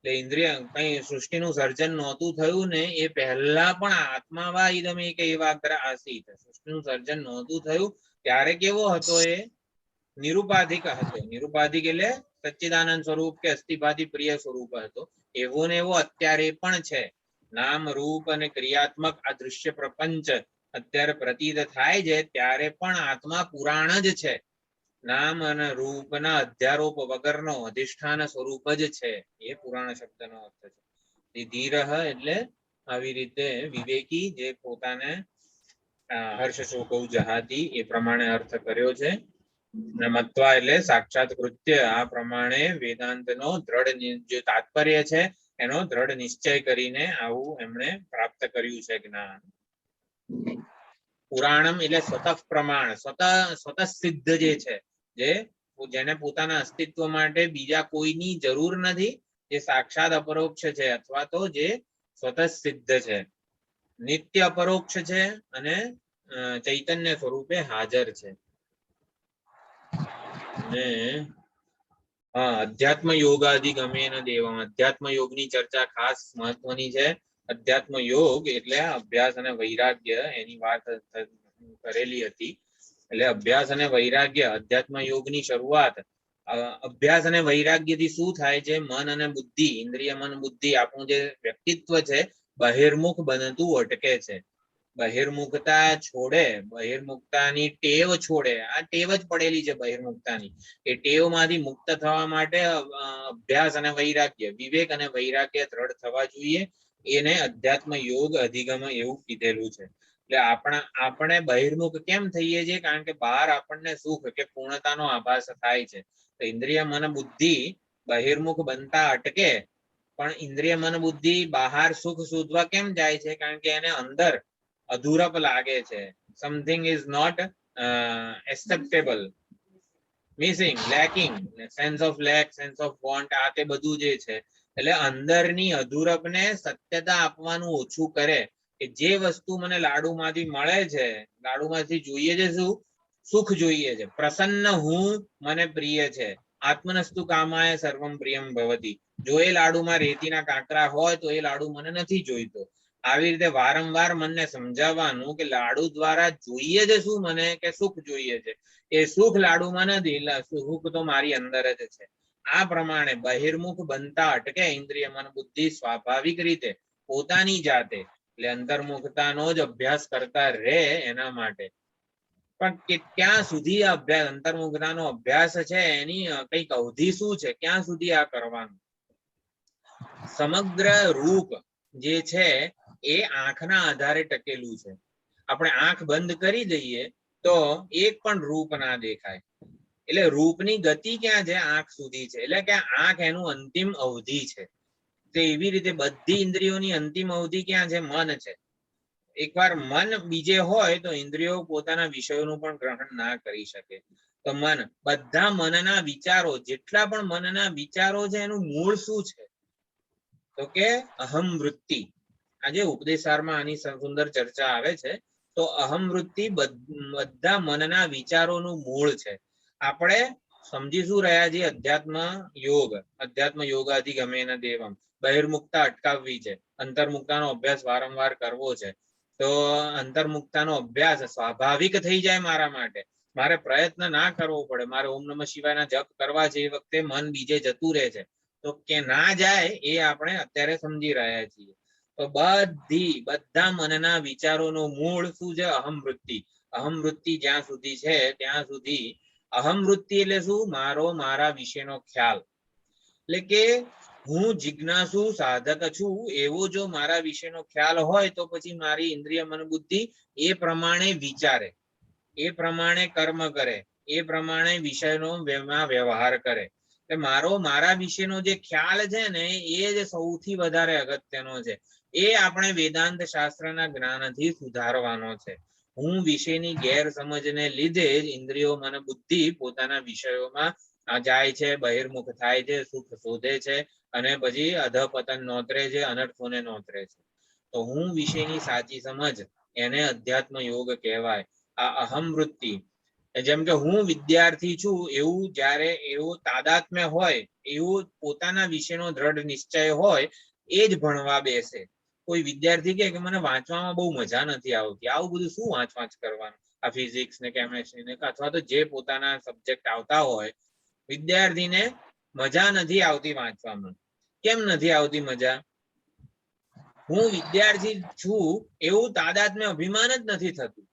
એટલે ઇન્દ્રિય કઈ સૃષ્ટિનું સર્જન નહોતું થયું ને એ પહેલા પણ આત્માવા ઇદમે કૈવાગ્ર આસીત, સૃષ્ટિનું સર્જન નહોતું થયું ત્યારે કેવો હતો? એ નિરુપાધિક હતો. નિરુપાધિક એટલે સચ્ચિદાનંદ સ્વરૂપ કે અસ્થિભાતિ પ્રિય સ્વરૂપ હતો. એવો ને એવો અત્યારે પણ છે. નામ, રૂપ અને ક્રિયાત્મક આ દૃશ્ય પ્રપંચ અત્યારે પ્રતીત થાય છે ત્યારે પણ આત્મા પુરાણ જ છે. નામ અને રૂપના અધ્યારોપ વગરનો અધિષ્ઠાન સ્વરૂપ જ છે. એ પુરાણ શબ્દનો અર્થ છે. ધીરહ એટલે આવી રીતે વિવેકી, જે પોતાને હર્ષ શોકૌ જહાતી એ પ્રમાણે અર્થ કર્યો છે. અને મત્વા એટલે સાક્ષાત કૃત્ય. આ પ્રમાણે વેદાંતનો દ્રઢ જે તાત્પર્ય છે એનો દ્રઢ નિશ્ચય કરીને આવું એમણે પ્રાપ્ત કર્યું છે જ્ઞાન. પુરાણમ એટલે સ્વતઃ પ્રમાણ, સ્વતઃ સિદ્ધ જે છે, જેને પોતાના અસ્તિત્વ માટે બીજા કોઈની જરૂર નથી, જે સાક્ષાત અપરોક્ષ છે, અથવા તો જે સ્વતઃ સિદ્ધ છે, નિત્ય અપરોક્ષ છે અને ચૈતન્ય સ્વરૂપે હાજર છે. અને અધ્યાત્મ યોગાદિ ગમે ન દેવા, અધ્યાત્મ યોગની ચર્ચા ખાસ મહત્વની છે. અધ્યાત્મ યોગ એટલે અભ્યાસ અને વૈરાગ્ય, એની વાત કરેલી હતી. એટલે અભ્યાસ અને વૈરાગ્ય, અધ્યાત્મ યોગની શરૂઆત અભ્યાસ અને વૈરાગ્યથી શું થાય છે? મન અને બુદ્ધિ, ઇન્દ્રિય, મન, બુદ્ધિ, આપણું જે વ્યક્તિત્વ છે બહિર્મુખ બનતું અટકે છે. બહિર્મુખતા છોડે, બહિર્મુખતાની ટેવ છોડે. આ ટેવ જ પડેલી છે બહિર્મુખતાની. એ ટેવમાંથી મુક્ત થવા માટે અભ્યાસ અને વૈરાગ્ય, વિવેક અને વૈરાગ્ય દ્રઢ થવા જોઈએ. એને અધ્યાત્મ યોગ અધિગમ એવું કીધેલું છે. એટલે આપણે બહિર્મુખ કેમ થઈએ છીએ? કારણ કે બહાર આપણને સુખ કે પૂર્ણતાનો આભાસ થાય છે. તો ઇન્દ્રિય મન બુદ્ધિ બહિર્મુખ બનતા અટકે, પણ ઇન્દ્રિય મન બુદ્ધિ બહાર સુખ શોધવા કેમ જાય છે? કારણ કે એને અંદર અધૂરપ લાગે છે. Something is not acceptable, missing, lacking, sense of lack, sense of want, આ તે બધું જે છે. એટલે અંદરની અધૂરપને સત્યતા આપવાનું ઓછું કરે કે જે વસ્તુ મને લાડુમાંથી મળે છે, લાડુમાંથી જોઈએ છે શું? સુખ જોઈએ છે. પ્રસન્ન હું મને પ્રિય છે. આત્મનસ્તુ કામાય સર્વમ પ્રિયમ ભવતી. જો એ લાડુમાં રેતીના કાંકરા હોય તો એ લાડુ મને નથી જોઈતો. આવી રીતે વારંવાર મનને સમજાવવાનું કે લાડુ દ્વારા જોઈએ છે શું મને, કે સુખ જોઈએ છે. એ સુખ લાડુમાં નથી, સુખ તો મારી અંદર જ છે. આ પ્રમાણે બહિર્મુખ બનતા અટકે ઇન્દ્રિય મન બુદ્ધિ સ્વાભાવિક રીતે પોતાની જાતે. એટલે અંતર્મુખતાનો જ અભ્યાસ કરતા રહે એના માટે. પણ ક્યાં સુધી આ અભ્યાસ, અંતર્મુખતાનો અભ્યાસ છે, એની કઈક અવધિ શું છે? ક્યાં સુધી આ કરવાનું? સમગ્ર રૂપ જે છે એ આંખના આધારે ટકેલું છે. આપણે આંખ બંધ કરી દઈએ તો એક પણ રૂપ ના દેખાય. એટલે રૂપની ગતિ ક્યાં છે? આંખ સુધી છે. એટલે કે આંખ એનું અંતિમ અવધિ છે. તો એવી રીતે બધી ઇન્દ્રિયોની અંતિમ અવધિ ક્યાં છે? મન છે. એકવાર મન બીજે હોય તો ઇન્દ્રિયો પોતાના વિષયોનું પણ ગ્રહણ ના કરી શકે. તો મન, બધા મનના વિચારો, જેટલા પણ મનના વિચારો છે, એનું મૂળ શું છે? તો કે અહમ વૃત્તિ. આજે ઉપદેશારમાં આની સુંદર ચર્ચા આવે છે. તો અહમ વૃત્તિ બધા મનના વિચારોનું મૂળ છે. આપણે સમજી શું રહ્યા છીએ? અધ્યાત્મ યોગ, અધ્યાત્મ યોગાધિગમેન દેવમ. બહિર્મુખતા અટકાવવી છે, અંતર્મુખતાનો અભ્યાસ વારંવાર કરવો છે. તો અંતર્મુખતાનો અભ્યાસ સ્વાભાવિક થઈ જાય મારા માટે. મારે પ્રયત્ન ના કરવો પડે. મારે ઓમ નમઃ શિવાયના જપ કરવા છે, એ વખતે મન બીજે જતું રહે છે. તો કે ના જાય એ આપણે અત્યારે સમજી રહ્યા છીએ. તો બધા મનના વિચારોનો મૂળ શું છે? અહમ વૃત્તિ. અહમ વૃત્તિ જ્યાં સુધી છે ત્યાં સુધી, અહમ વૃત્તિ એટલે શું? મારા વિશેનો ખ્યાલ. એટલે કે હું જિજ્ઞાસુ સાધક છું એવો જો મારા વિશેનો ખ્યાલ હોય તો પછી મારી ઇન્દ્રિય મન બુદ્ધિ એ પ્રમાણે વિચારે, એ પ્રમાણે કર્મ કરે, એ પ્રમાણે વિષયનો વ્યવહાર કરે. મારા વિશેનો જે ખ્યાલ છે ને, એ જ સૌથી વધારે અગત્યનો છે. એ આપણે વેદાંત શાસ્ત્રના જ્ઞાનથી સુધારવાનો છે. હું વિશેની ગેરસમજને લીધે જ ઇન્દ્રિયો મન બુદ્ધિ પોતાના વિષયોમાં જાય છે, બહિર્મુખ થાય છે, સુખ શોધે છે, અને પછી અધપતન નોતરે છે, અનર્થોને નોતરે છે. તો હું વિશેની સાચી સમજ, એને અધ્યાત્મ યોગ કહેવાય. આ અહમ વૃત્તિ, જેમ કે હું વિદ્યાર્થી છું એવું જ્યારે એવું તાદાત્મ્ય હોય, એવું પોતાના વિશેનો દ્રઢ નિશ્ચય હોય, એ જ ભણવા બેસે. કોઈ વિદ્યાર્થી કે મને વાંચવામાં બહુ મજા નથી આવતી, આવું બધું શું વાંચ કરવાનું? આ ફિઝિક્સ ને કેમેસ્ટ્રી ને અથવા તો જે પોતાના સબ્જેક્ટ આવતા હોય, વિદ્યાર્થીને મજા નથી આવતી વાંચવામાં. કેમ નથી આવતી મજા? હું વિદ્યાર્થી છું એવું તાદાત્મ્ય અભિમાન જ નથી થતું.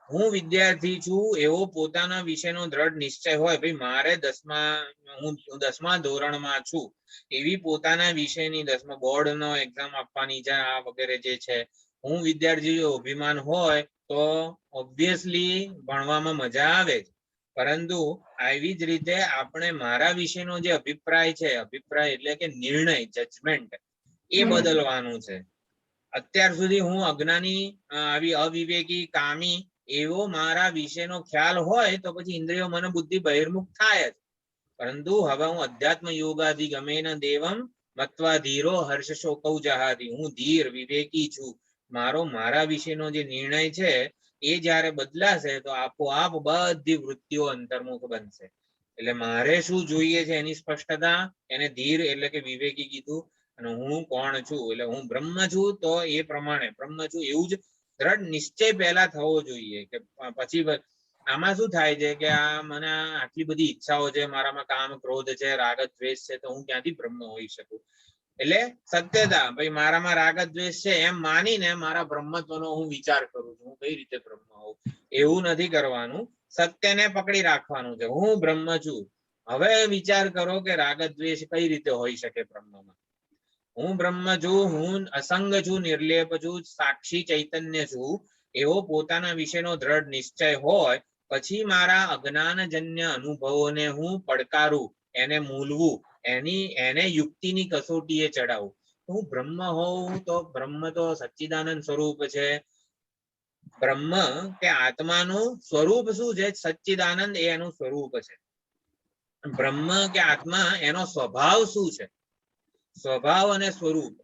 હું વિદ્યાર્થી છું એવો પોતાના વિશેનો દ્રઢ નિશ્ચય હોય, ભાઈ મારે હું 10મા ધોરણમાં છું એવી પોતાના વિષયની 10મા બોર્ડનો એક્ઝામ આપવાની છે, આ વગેરે જે છે, હું વિદ્યાર્થી અભિમાન હોય તો ઓબ્વિયસલી ભણવામાં મજા આવે જ. પરંતુ આવી જ રીતે આપણે મારા વિશેનો જે અભિપ્રાય છે, અભિપ્રાય એટલે કે નિર્ણય, જજમેન્ટ, એ બદલવાનું છે. અત્યાર સુધી હું અજ્ઞાની, આવી અવિવેકી, કામી એવો મારા વિશેનો ખ્યાલ હોય તો પછી ઇન્દ્રિયો મન બુદ્ધિ બહિર્મુખ થાય જ. પરંતુ હવે હું અધ્યાત્મ યોગાધિગમેન દેવમ મત્વા ધીરો હર્ષ શોકૌ જહાતિ. હું ધીર, વિવેકી છું. મારા વિશેનો જે નિર્ણય છે એ જ્યારે બદલાશે તો આપોઆપ બધી વૃત્તિઓ અંતર્મુખ બનશે. એટલે મારે શું જોઈએ છે એની સ્પષ્ટતા, એને ધીર એટલે કે વિવેકી કીધું. અને હું કોણ છું એટલે હું બ્રહ્મ છું, તો એ પ્રમાણે બ્રહ્મ છું એવું જ દ્રઢ નિશ્ચય પહેલા થવો જોઈએ. કે પછી આમાં શું થાય છે કે આ મને આટલી બધી ઈચ્છાઓ છે, મારામાં કામ ક્રોધ છે, રાગ દ્વેષ છે, તો હું ક્યાંથી બ્રહ્મ હોઈ શકું? એટલે સત્યતા ભાઈ મારામાં રાગ જ દ્વેષ છે એમ માનીને મારા બ્રહ્મત્વનો હું વિચાર કરું છું હું કઈ રીતે બ્રહ્મ હોઉં એવું નથી કરવાનું. સત્યને પકડી રાખવાનું છે હું બ્રહ્મ છું. હવે વિચાર કરો કે રાગ દ્વેષ કઈ રીતે હોઈ શકે બ્રહ્મમાં. હું બ્રહ્મ છું, હું અસંગ છું, નિર્લેપ છું, સાક્ષી ચૈતન્ય છું, એવો પોતાના વિશેનો દ્રઢ નિશ્ચય હોય પછી મારા અજ્ઞાનજન્ય અનુભવોને હું પડકારું, એને મૂલવું, એને યુક્તિની કસોટીએ ચડાવું. હું બ્રહ્મ હોઉં તો બ્રહ્મ તો સચ્ચિદાનંદ સ્વરૂપ છે. બ્રહ્મ કે આત્માનું સ્વરૂપ શું છે? સચ્ચિદાનંદ એ એનું સ્વરૂપ છે. બ્રહ્મ કે આત્મા એનો સ્વભાવ શું છે? સ્વભાવ અને સ્વરૂપ.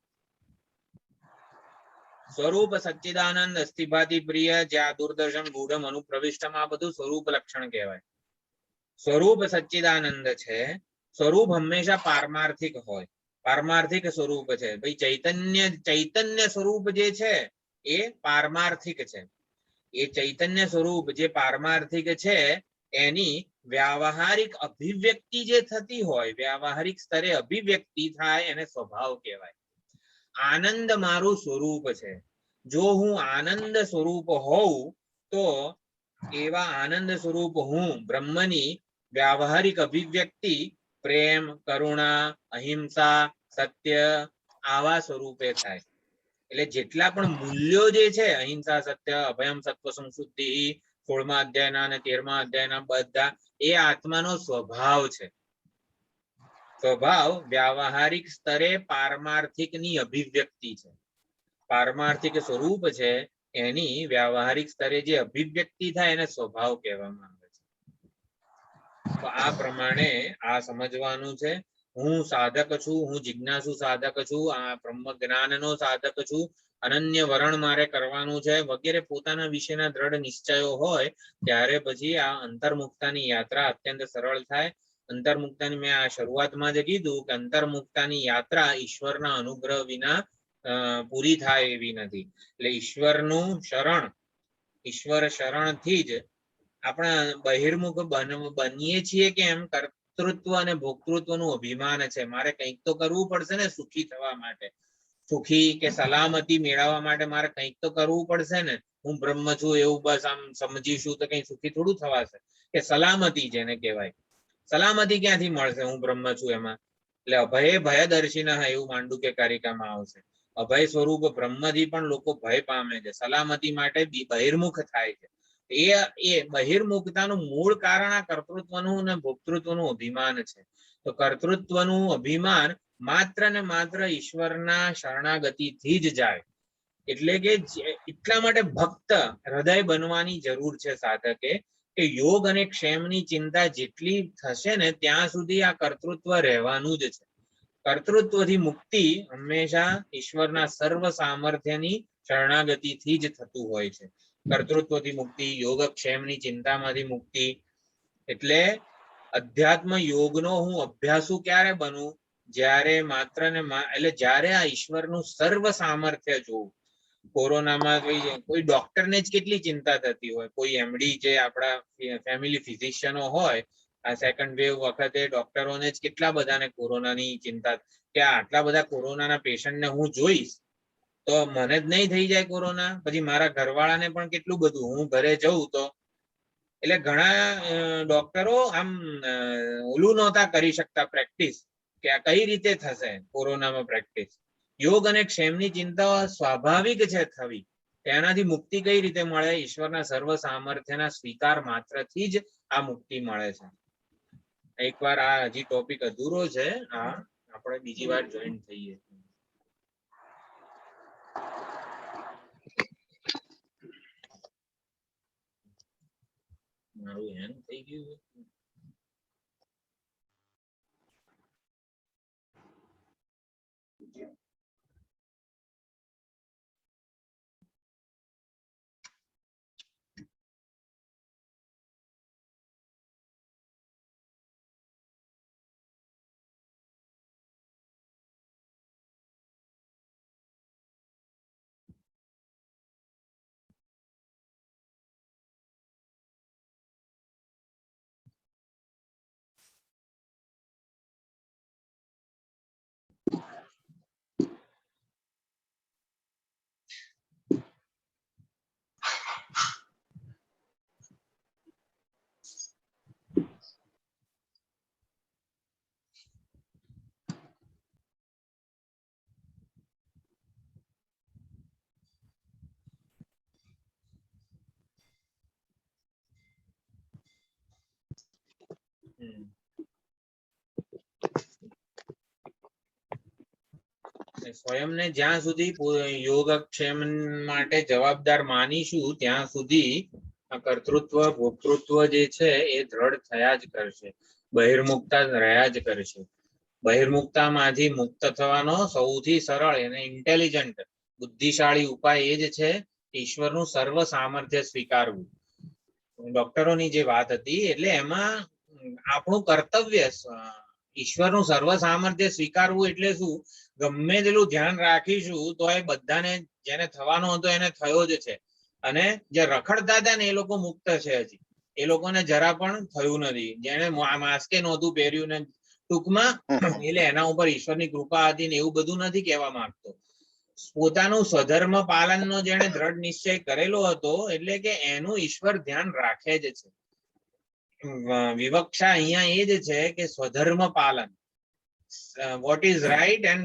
સ્વરૂપ સચ્ચિદાનંદ અસ્થિભાતિ પ્રિય જ્યાં દૂરદર્શન ગૂઢમ અનુપ્રવિષ્ટમ આ બધું સ્વરૂપ લક્ષણ કહેવાય. સ્વરૂપ સચ્ચિદાનંદ છે. સ્વરૂપ હંમેશા પારમાર્થિક હોય. પારમાર્થિક સ્વરૂપ છે ભાઈ. ચૈતન્ય સ્વરૂપ જે છે એ પારમાર્થિક છે. એ ચૈતન્ય સ્વરૂપ જે પારમાર્થિક છે એની વ્યાવહારિક અભિવ્યક્તિ જે થતી હોય, વ્યાવહારિક સ્તરે અભિવ્યક્તિ થાય એને સ્વભાવ કહેવાય. આનંદ મારું સ્વરૂપ છે. જો હું આનંદ સ્વરૂપ હોઉં તો એવા આનંદ સ્વરૂપ હું બ્રહ્મની વ્યાવહારિક અભિવ્યક્તિ પ્રેમ, કરુણા, અહિંસા, સત્ય આવા સ્વરૂપે થાય. એટલે જેટલા પણ મૂલ્યો જે છે અહિંસા, સત્ય, અભયમ, સત્વ, સંશુદ્ધિ 16મા અધ્યાયના અને 13મા અધ્યાયના બધા એ આત્માનો સ્વભાવ છે. સ્વભાવ વ્યાવહારિક સ્તરે પારમાર્થિકની અભિવ્યક્તિ છે. પારમાર્થિક સ્વરૂપ છે એની વ્યાવહારિક સ્તરે જે અભિવ્યક્તિ થાય એને સ્વભાવ કહેવામાં આવે છે. તો આ પ્રમાણે આ સમજવાનું છે. હું સાધક છું, હું જિજ્ઞાસુ સાધક છું, આ બ્રહ્મ જ્ઞાનનો સાધક છું, અનન્ય વરણ મારે કરવાનું છે વગેરે પોતાના વિશેના દ્રઢ નિશ્ચયો હોય ત્યારે પછી આ અંતર્મુક્તાની યાત્રા અત્યંત સરળ થાય. અંતર્મુક્તાની મેં આ શરૂઆતમાં જ કીધું કે અંતર્મુક્તાની યાત્રા ઈશ્વરના અનુગ્રહ વિના પૂરી થાય એવી નથી. એટલે ઈશ્વરનું શરણ, ઈશ્વર શરણથી જ આપણે બહિર્મુખ બનીએ છીએ કેમ? કર્તૃત્વ અને ભોક્તૃત્વનું અભિમાન છે. મારે કંઈક તો કરવું પડશે ને સુખી થવા માટે. સુખી કે સલામતી મેળવવા માટે મારે કંઈક તો કરવું પડશે ને. હું બ્રહ્મ છું એવું બસ આમ સમજીશું તો કઈ સુખી થોડું થવાશે. કે સલામતી જેને કહેવાય, સલામતી ક્યાંથી મળશે હું બ્રહ્મ છું એમાં? એટલે અભય ભયદર્શિન એવું માંડુક્ય કારિકામાં આવશે. અભય સ્વરૂપ બ્રહ્મથી પણ લોકો ભય પામે છે. સલામતી માટે બહિર્મુખ થાય છે. એ બહિર્મુખતાનું મૂળ કારણ આ કર્તૃત્વનું અને ભોક્તૃત્વનું અભિમાન છે. તો કર્તૃત્વનું અભિમાન માત્ર ને માત્ર ઈશ્વરના શરણાગતિથી જ જાય. એટલે કે એટલા માટે ભક્ત હૃદય બનવાની જરૂર છે સાધકે કે યોગ અને ક્ષેમની ચિંતા જેટલી થશે ને ત્યાં સુધી આ કર્તૃત્વ રહેવાનું જ છે. કર્તૃત્વથી મુક્તિ હંમેશા ઈશ્વરના સર્વ સામર્થ્યની શરણાગતિથી જ થતું હોય છે. કર્તૃત્વથી મુક્તિ, યોગક્ષેમની ચિંતામાંથી મુક્તિ. એટલે અધ્યાત્મ યોગનો હું અભ્યાસુ ક્યારે બનું? જ્યારે માત્ર ને એટલે જ્યારે આ ઈશ્વરનું સર્વ સામર્થ્ય જોઉં. કોરોનામાં કોઈ ડોક્ટરને જ કેટલી ચિંતા થતી હોય, કોઈ એમડી જે આપણા ફેમિલી ફિઝિશિયનો હોય આ સેકન્ડ વેવ વખતે ડોક્ટરોને જ કેટલા બધાને કોરોનાની ચિંતા કે આટલા બધા કોરોનાના પેશન્ટને હું જોઈશ તો મને જ નહીં થઈ જાય કોરોના, પછી મારા ઘરવાળાને પણ કેટલું બધું, હું ઘરે જઉં તો. એટલે ઘણા ડોક્ટરો આમ ઓલું નહોતા કરી શકતા પ્રેક્ટિસ કે આ કઈ રીતે થશે કોરોનામાં પ્રેક્ટિસ. યોગ અને ક્ષેમની ચિંતા સ્વાભાવિક છે થવી. તેનાથી મુક્તિ કઈ રીતે મળે? ઈશ્વરના સર્વ સામર્થ્યના સ્વીકાર માત્રથી જ આ મુક્તિ મળે છે. એકવાર આ હજી ટોપિક અધૂરો છે, આ આપણે બીજી વાર જોઈન થઈએ. મારું હેંગ થઈ ગયું. સ્વયંને જ્યાં સુધી યોગક્ષેમ માટે જવાબદાર માનીશું ત્યાં સુધી આ કર્તૃત્વ ભોક્તૃત્વ જે છે એ દ્રઢ થયા જ કરશે, બહિર્મુક્તા રહ્યા જ કરશે. બહિર્મુક્તામાંથી મુક્ત થવાનો સૌથી સરળ અને ઇન્ટેલિજન્ટ બુદ્ધિશાળી ઉપાય એ જ છે ઈશ્વરનું સર્વ સામર્થ્ય સ્વીકારવું. ડોક્ટરોની જે વાત હતી એટલે એમાં આપણું કર્તવ્ય ઈશ્વરનું સર્વ સામર્થ્ય સ્વીકારવું એટલે શું? ગમે તેટલું ધ્યાન રાખીશું તો એ બધાને જેને થવાનો હતો એને થયો જ છે, અને જે રખડતા હતા ને એ લોકો મુક્ત છે હજી, એ લોકોને જરા પણ થયું નથી. જેને માસ્કે નહોતું પહેર્યું ને ટૂંકમાં એટલે એના ઉપર ઈશ્વરની કૃપા હતી ને એવું બધું નથી કહેવા માંગતો. પોતાનું સ્વધર્મ પાલનનો જેને દ્રઢ નિશ્ચય કરેલો હતો એટલે કે એનું ઈશ્વર ધ્યાન રાખે જ છે. વિવક્ષા અહીંયા એ જ છે કે સ્વધર્મ પાલન, what is right and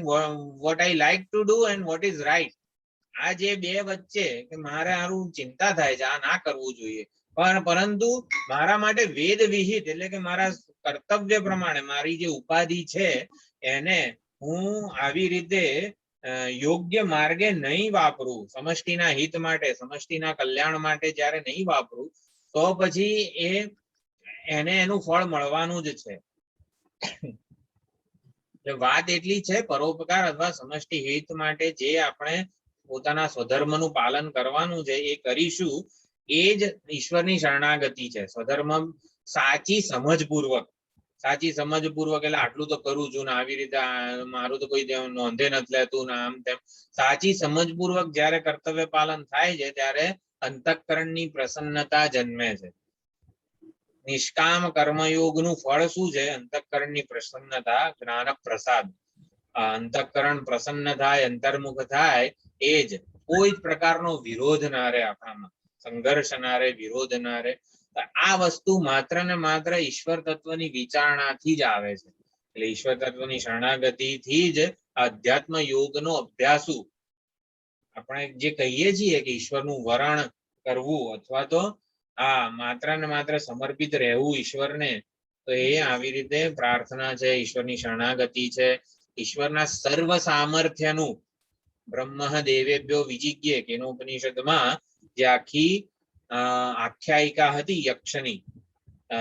what I like to do and what is right. આ જે બે વચ્ચે કે મારે આનું ચિંતા થાય છે, આ ના કરવું જોઈએ, પરંતુ મારા માટે વેદ વિહિત એટલે કે મારા કર્તવ્ય પ્રમાણે મારી જે ઉપાધિ છે એને હું આવી રીતે યોગ્ય માર્ગે નહીં વાપરું, સમષ્ટિના હિત માટે સમષ્ટિના કલ્યાણ માટે જ્યારે નહીં વાપરું તો પછી એને એનું ફળ મળવાનું જ છે. વાત એટલી છે પરોપકાર અથવા સમષ્ટિ હિત માટે જે આપણે પોતાના સ્વધર્મનું પાલન કરવાનું છે એ કરીશું એ જ ઈશ્વરની શરણાગતિ છે. સ્વધર્મ સાચી સમજપૂર્વક એટલે આટલું તો કરું છું ને આવી રીતે મારું તો કોઈ નોંધે નથી લેતું ને આમ તેમ, સાચી સમજપૂર્વક જયારે કર્તવ્ય પાલન થાય છે ત્યારે અંતઃકરણની પ્રસન્નતા જન્મે છે. નિષ્કામ કર્મયોગનું ફળ શું છે? અંતઃકરણની પ્રસન્નતા, જ્ઞાન પ્રસાદ. અંતઃકરણ પ્રસન્ન થાય, અંતર્મુખ થાય, એ જ કોઈ જ પ્રકારનો વિરોધ ના રહે, આપણામાં સંઘર્ષ ના રહે, વિરોધ ના રહે. આ વસ્તુ માત્ર ને માત્ર ઈશ્વર તત્વની વિચારણાથી જ આવે છે. એટલે ઈશ્વર તત્વની શરણાગતિથી જ અધ્યાત્મ યોગનો અભ્યાસુ આપણે જે કહીએ છીએ કે ઈશ્વરનું વરણ કરવું અથવા તો માત્ર ને માત્ર સમર્પિત રહેવું ઈશ્વરને, તો એ આવી રીતે પ્રાર્થના છે, ઈશ્વરની શરણાગતિ છે. ઈશ્વરના સર્વ સામર્થ્યનું બ્રહ્મ દેવેભ્યો વિજિજ્ઞે કેનોપનિષદમાં જે આખી આખ્યાયિકા હતી યક્ષની,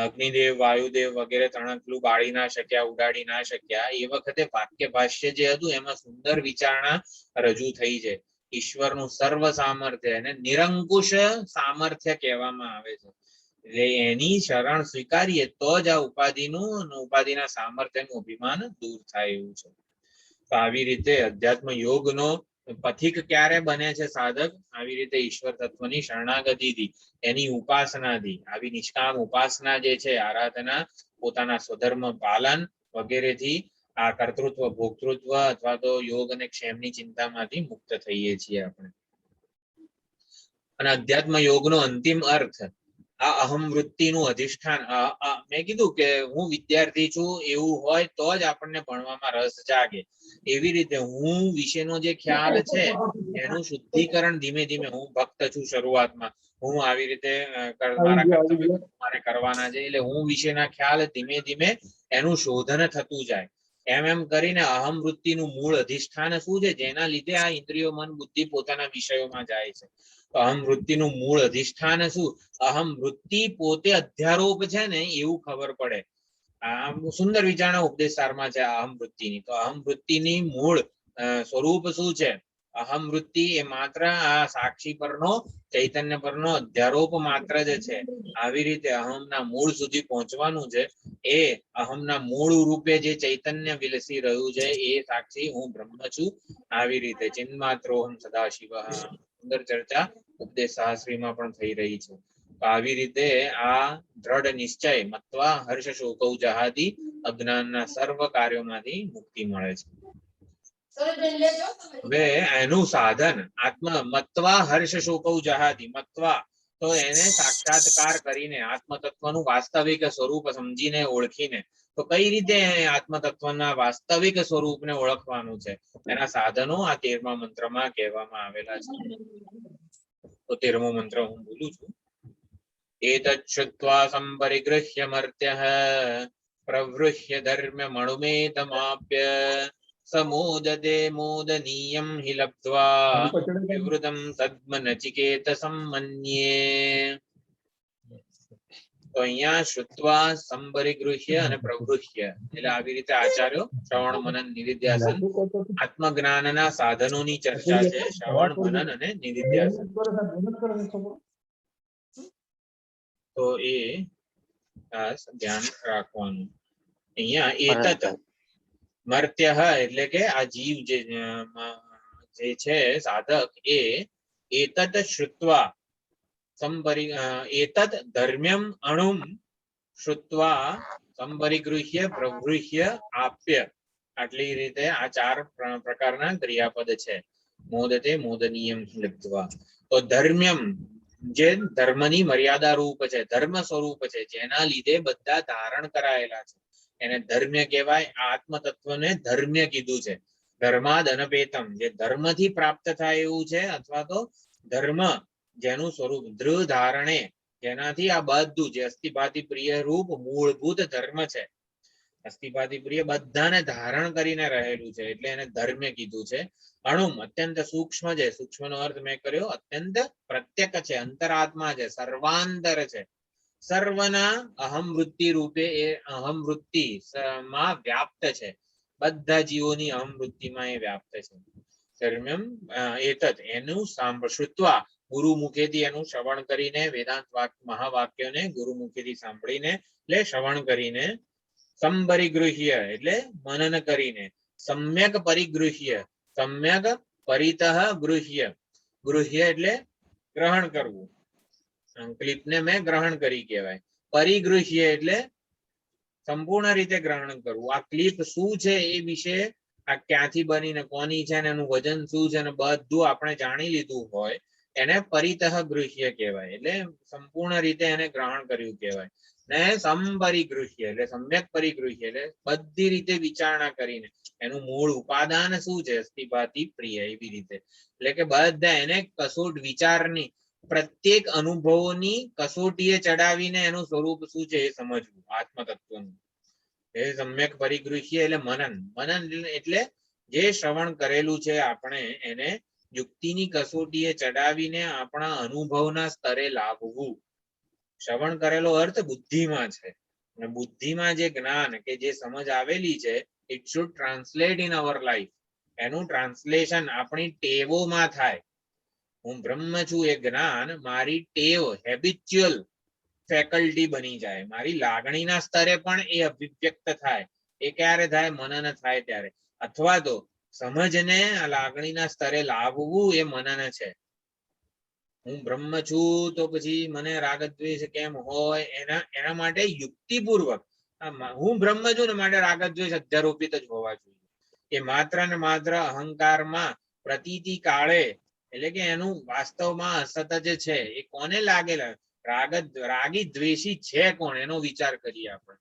અગ્નિદેવ વાયુદેવ વગેરે તણખલું બાળી ના શક્યા, ઉડાડી ના શક્યા, એ વખતે વાક્ય ભાષ્ય જે હતું એમાં સુંદર વિચારણા રજૂ થઈ છે. ઈશ્વરનું સર્વ સામર્થ્ય અને નિરંકુશ સામર્થ્ય કહેવામાં આવે છે. એટલે એની શરણ સ્વીકારીએ તો જ આ ઉપાધિના સામર્થ્યનું અભિમાન દૂર થાય એવું છે. તો આવી રીતે અધ્યાત્મ યોગનો પથિક ક્યારે બને છે સાધક? આવી રીતે ઈશ્વર તત્વની શરણાગતિથી, એની ઉપાસનાથી. આવી નિષ્કામ ઉપાસના જે છે, આરાધના, પોતાના સ્વધર્મ પાલન વગેરેથી આ કર્તૃત્વ ભોક્તૃત્વ અથવા તો યોગ અને ક્ષેમની ચિંતામાંથી મુક્ત થઈએ છીએ આપણે. અને અધ્યાત્મ યોગનો અંતિમ અર્થ આ અહમ વૃત્તિનું અધિષ્ઠાન. મેં કીધું કે હું વિદ્યાર્થી છું એવું હોય તો જ આપણને ભણવામાં રસ જાગે. એવી રીતે હું વિશેનો જે ખ્યાલ છે એનું શુદ્ધિકરણ ધીમે ધીમે, હું ભક્ત છું શરૂઆતમાં, હું આવી રીતે મારા કર્તવ્ય મારે કરવાના છે એટલે હું વિશેના ખ્યાલ ધીમે ધીમે એનું શોધન થતું જાય. એમ કરીને અહમ વૃત્તિનું મૂળ અધિષ્ઠાન શું છે જેના લીધે આ ઇન્દ્રિયો મન બુદ્ધિ પોતાના વિષયોમાં જાય છે. તો અહમ વૃત્તિનું મૂળ અધિષ્ઠાન શું? અહમ વૃત્તિ પોતે અધ્યારોપ છે ને એવું ખબર પડે. આ સુંદર વિચારણા ઉપદેશ સારમાં છે અહમ વૃત્તિની. તો અહમ વૃત્તિની મૂળ સ્વરૂપ શું છે? અહમ વૃત્તિ એ માત્ર આ સાક્ષી પરનો, ચૈતન્ય પરનો અધ્યારોપ માત્ર જ છે. આવી રીતે અહમના મૂળ સુધી પહોંચવાનું છે. એ અહમના મૂળ રૂપે જે ચૈતન્ય વિલસી રહ્યું છે એ સાક્ષી હું બ્રહ્મ છું. આવી રીતે ચિન્માત્રોહમ સદાશિવ. સુંદર ચર્ચા ઉપદેશ સહસ્ત્રીમાં પણ થઈ રહી છે. આવી રીતે આ દ્રઢ નિશ્ચય મત્વા હર્ષ શોકૌ જહાતિ, અજ્ઞાનના સર્વ કાર્યોમાંથી મુક્તિ મળે છે. હવે એનું સાધન આત્મ મત્વા હર્ષ શોકૌ જહાતિ. મત્વા તો એને સાક્ષાત્કાર કરીને આત્મતત્વનું વાસ્તવિક સ્વરૂપ સમજીને ઓળખીને. તો કઈ રીતે આત્મતત્વના વાસ્તવિક સ્વરૂપને ઓળખવાનું છે એના સાધનો આ 13મા મંત્રમાં કહેવામાં આવેલા છે. તો 13મો મંત્ર હું બોલું છું. એતચ્છુત્વા સંપરિગૃહ્ય મર્ત્યઃ પ્રવૃહ્ય ધર્મ્યમણુમેતમાપ્ય સમોદતે મોદનીયમ હિ લબ્ધ્વા વિવૃતમ તદ્મ નચિકેતસં મન્યે. તો અહીંયા શ્રુત્વા સંપરિગૃહ્ય અને પ્રવૃહ્ય એટલે આવી રીતે આચાર્યો શ્રવણ મનન નિધિધ્યાસન આત્મજ્ઞાનના સાધનોની ચર્ચા છે. શ્રવણ મનન અને નિધિધ્યાસન. તો એ ખાસ ધ્યાન રાખવાનું. અહીંયા એતત મર્ત્ય એટલે કે આ જીવ જે છે સાધક એ એતત શ્રુત્વા એતત ધર્મ્યમ અણુમ શ્રુત્વા સંપરિગૃહ્ય પ્રવૃહ્ય આપ્ય. આટલી રીતે આ ચાર પ્રકારના ક્રિયાપદ છે. મોદતે મોદનીયમ લબ્ધ્વા. તો ધર્મ્યમ જે ધર્મની મર્યાદા રૂપ છે, ધર્મ સ્વરૂપ છે, જેના લીધે બધા ધારણ કરાયેલા છે એને ધર્મ્ય કહેવાય. આત્મ તત્વને ધર્મ્ય કીધું છે. ધર્માદ અનપેતમ જે ધર્મથી પ્રાપ્ત થાય એવું છે, અથવા તો ધર્મ જેનું સ્વરૂપ દૃઢ ધારણે જેનાથી આ બધું જે અસ્થિભાતિ પ્રિય રૂપ મૂળભૂત ધર્મ છે, અસ્થિભાતિ પ્રિય બધાને ધારણ કરીને રહેલું છે એટલે એને ધર્મ્ય કીધું છે. અણુમ અત્યંત સૂક્ષ્મ છે. સૂક્ષ્મ નો અર્થ મેં કર્યો અત્યંત પ્રત્યક છે, અંતરાત્મા છે, સર્વાંતર છે. સર્વના અહમ વૃત્તિ રૂપે એ અહમ વૃત્તિ માં વ્યાપ્ત છે. બધા જીવોની અહમ વૃત્તિમાં એ વ્યાપ્ત છે. ધર્મ્યમ એતત એનું શ્રુત્વા ગુરુ મુખેથી એનું શ્રવણ કરીને વેદાંત મહાવાક્યોને ગુરુ મુખેથી સાંભળીને એટલે શ્રવણ કરીને સંપરિગૃહ્ય એટલે મનન કરીને સમ્યક પરિગૃહ્ય સમ્યક પરિતઃ ગૃહ્ય. ગૃહ્ય એટલે ગ્રહણ કરવું. ક્લિપને મેં ગ્રહણ કરી કહેવાય. પરિગૃહ્ય એટલે સંપૂર્ણ રીતે ગ્રહણ કરવું. આ ક્લિપ શું છે એ વિશે આ ક્યાંથી બનીને કોની છે એનું વજન શું છે ને બધું આપણે જાણી લીધું હોય એને પરિતઃ ગૃહ્ય કહેવાય. એટલે સંપૂર્ણ રીતે એને ગ્રહણ કર્યું કહેવાય. ને સંપરિગૃહ્ય એટલે સમ્યક પરિગૃહ્ય એટલે બધી રીતે વિચારણા કરીને એનું મૂળ ઉપાદાન શું છે અસ્થિભાતિ પ્રિય એવી રીતે એટલે કે બધા એને કસોટ વિચારની પ્રત્યેક અનુભવોની કસોટીએ ચડાવીને એનું સ્વરૂપ શું છે એ સમજવું આત્મતત્વનું. એ સમ્યક પરિગૃહ્ય એટલે મનન. મનન એટલે જે શ્રવણ કરેલું છે આપણે એને યુક્તિની કસોટીએ ચડાવીને આપણા અનુભવના સ્તરે લાવવું. શ્રવણ કરેલો અર્થ બુદ્ધિમાં છે અને બુદ્ધિમાં જે જ્ઞાન કે જે સમજ આવેલી છે it should translate in our life. એનું ટ્રાન્સલેશન આપણી ટેવોમાં થાય. હું બ્રહ્મ છું એ જ્ઞાન મારી ટેવ હેબિચ્યુઅલ ફેકલ્ટી બની જાય. મારી લાગણીના સ્તરે પણ એ અભિવ્યક્ત થાય. એ ક્યારે થાય? મનન થાય ત્યારે. અથવા તો સમજને લાગણીના સ્તરે લાવવું એ મનન છે. હું બ્રહ્મ છું તો પછી મને રાગ દ્વેષ કેમ હોય એના માટે યુક્તિપૂર્વક હું બ્રહ્મ છું ને માટે રાગ દ્વેષ અધ્યારોપિત જ હોવા જોઈએ. એ માત્ર ને માત્ર અહંકારમાં પ્રતીતિ કાળે એટલે કે એનું વાસ્તવમાં અસત જ છે એ કોને લાગેલા રાગી દ્વેષી છે કોણ એનો વિચાર કરીએ આપણે.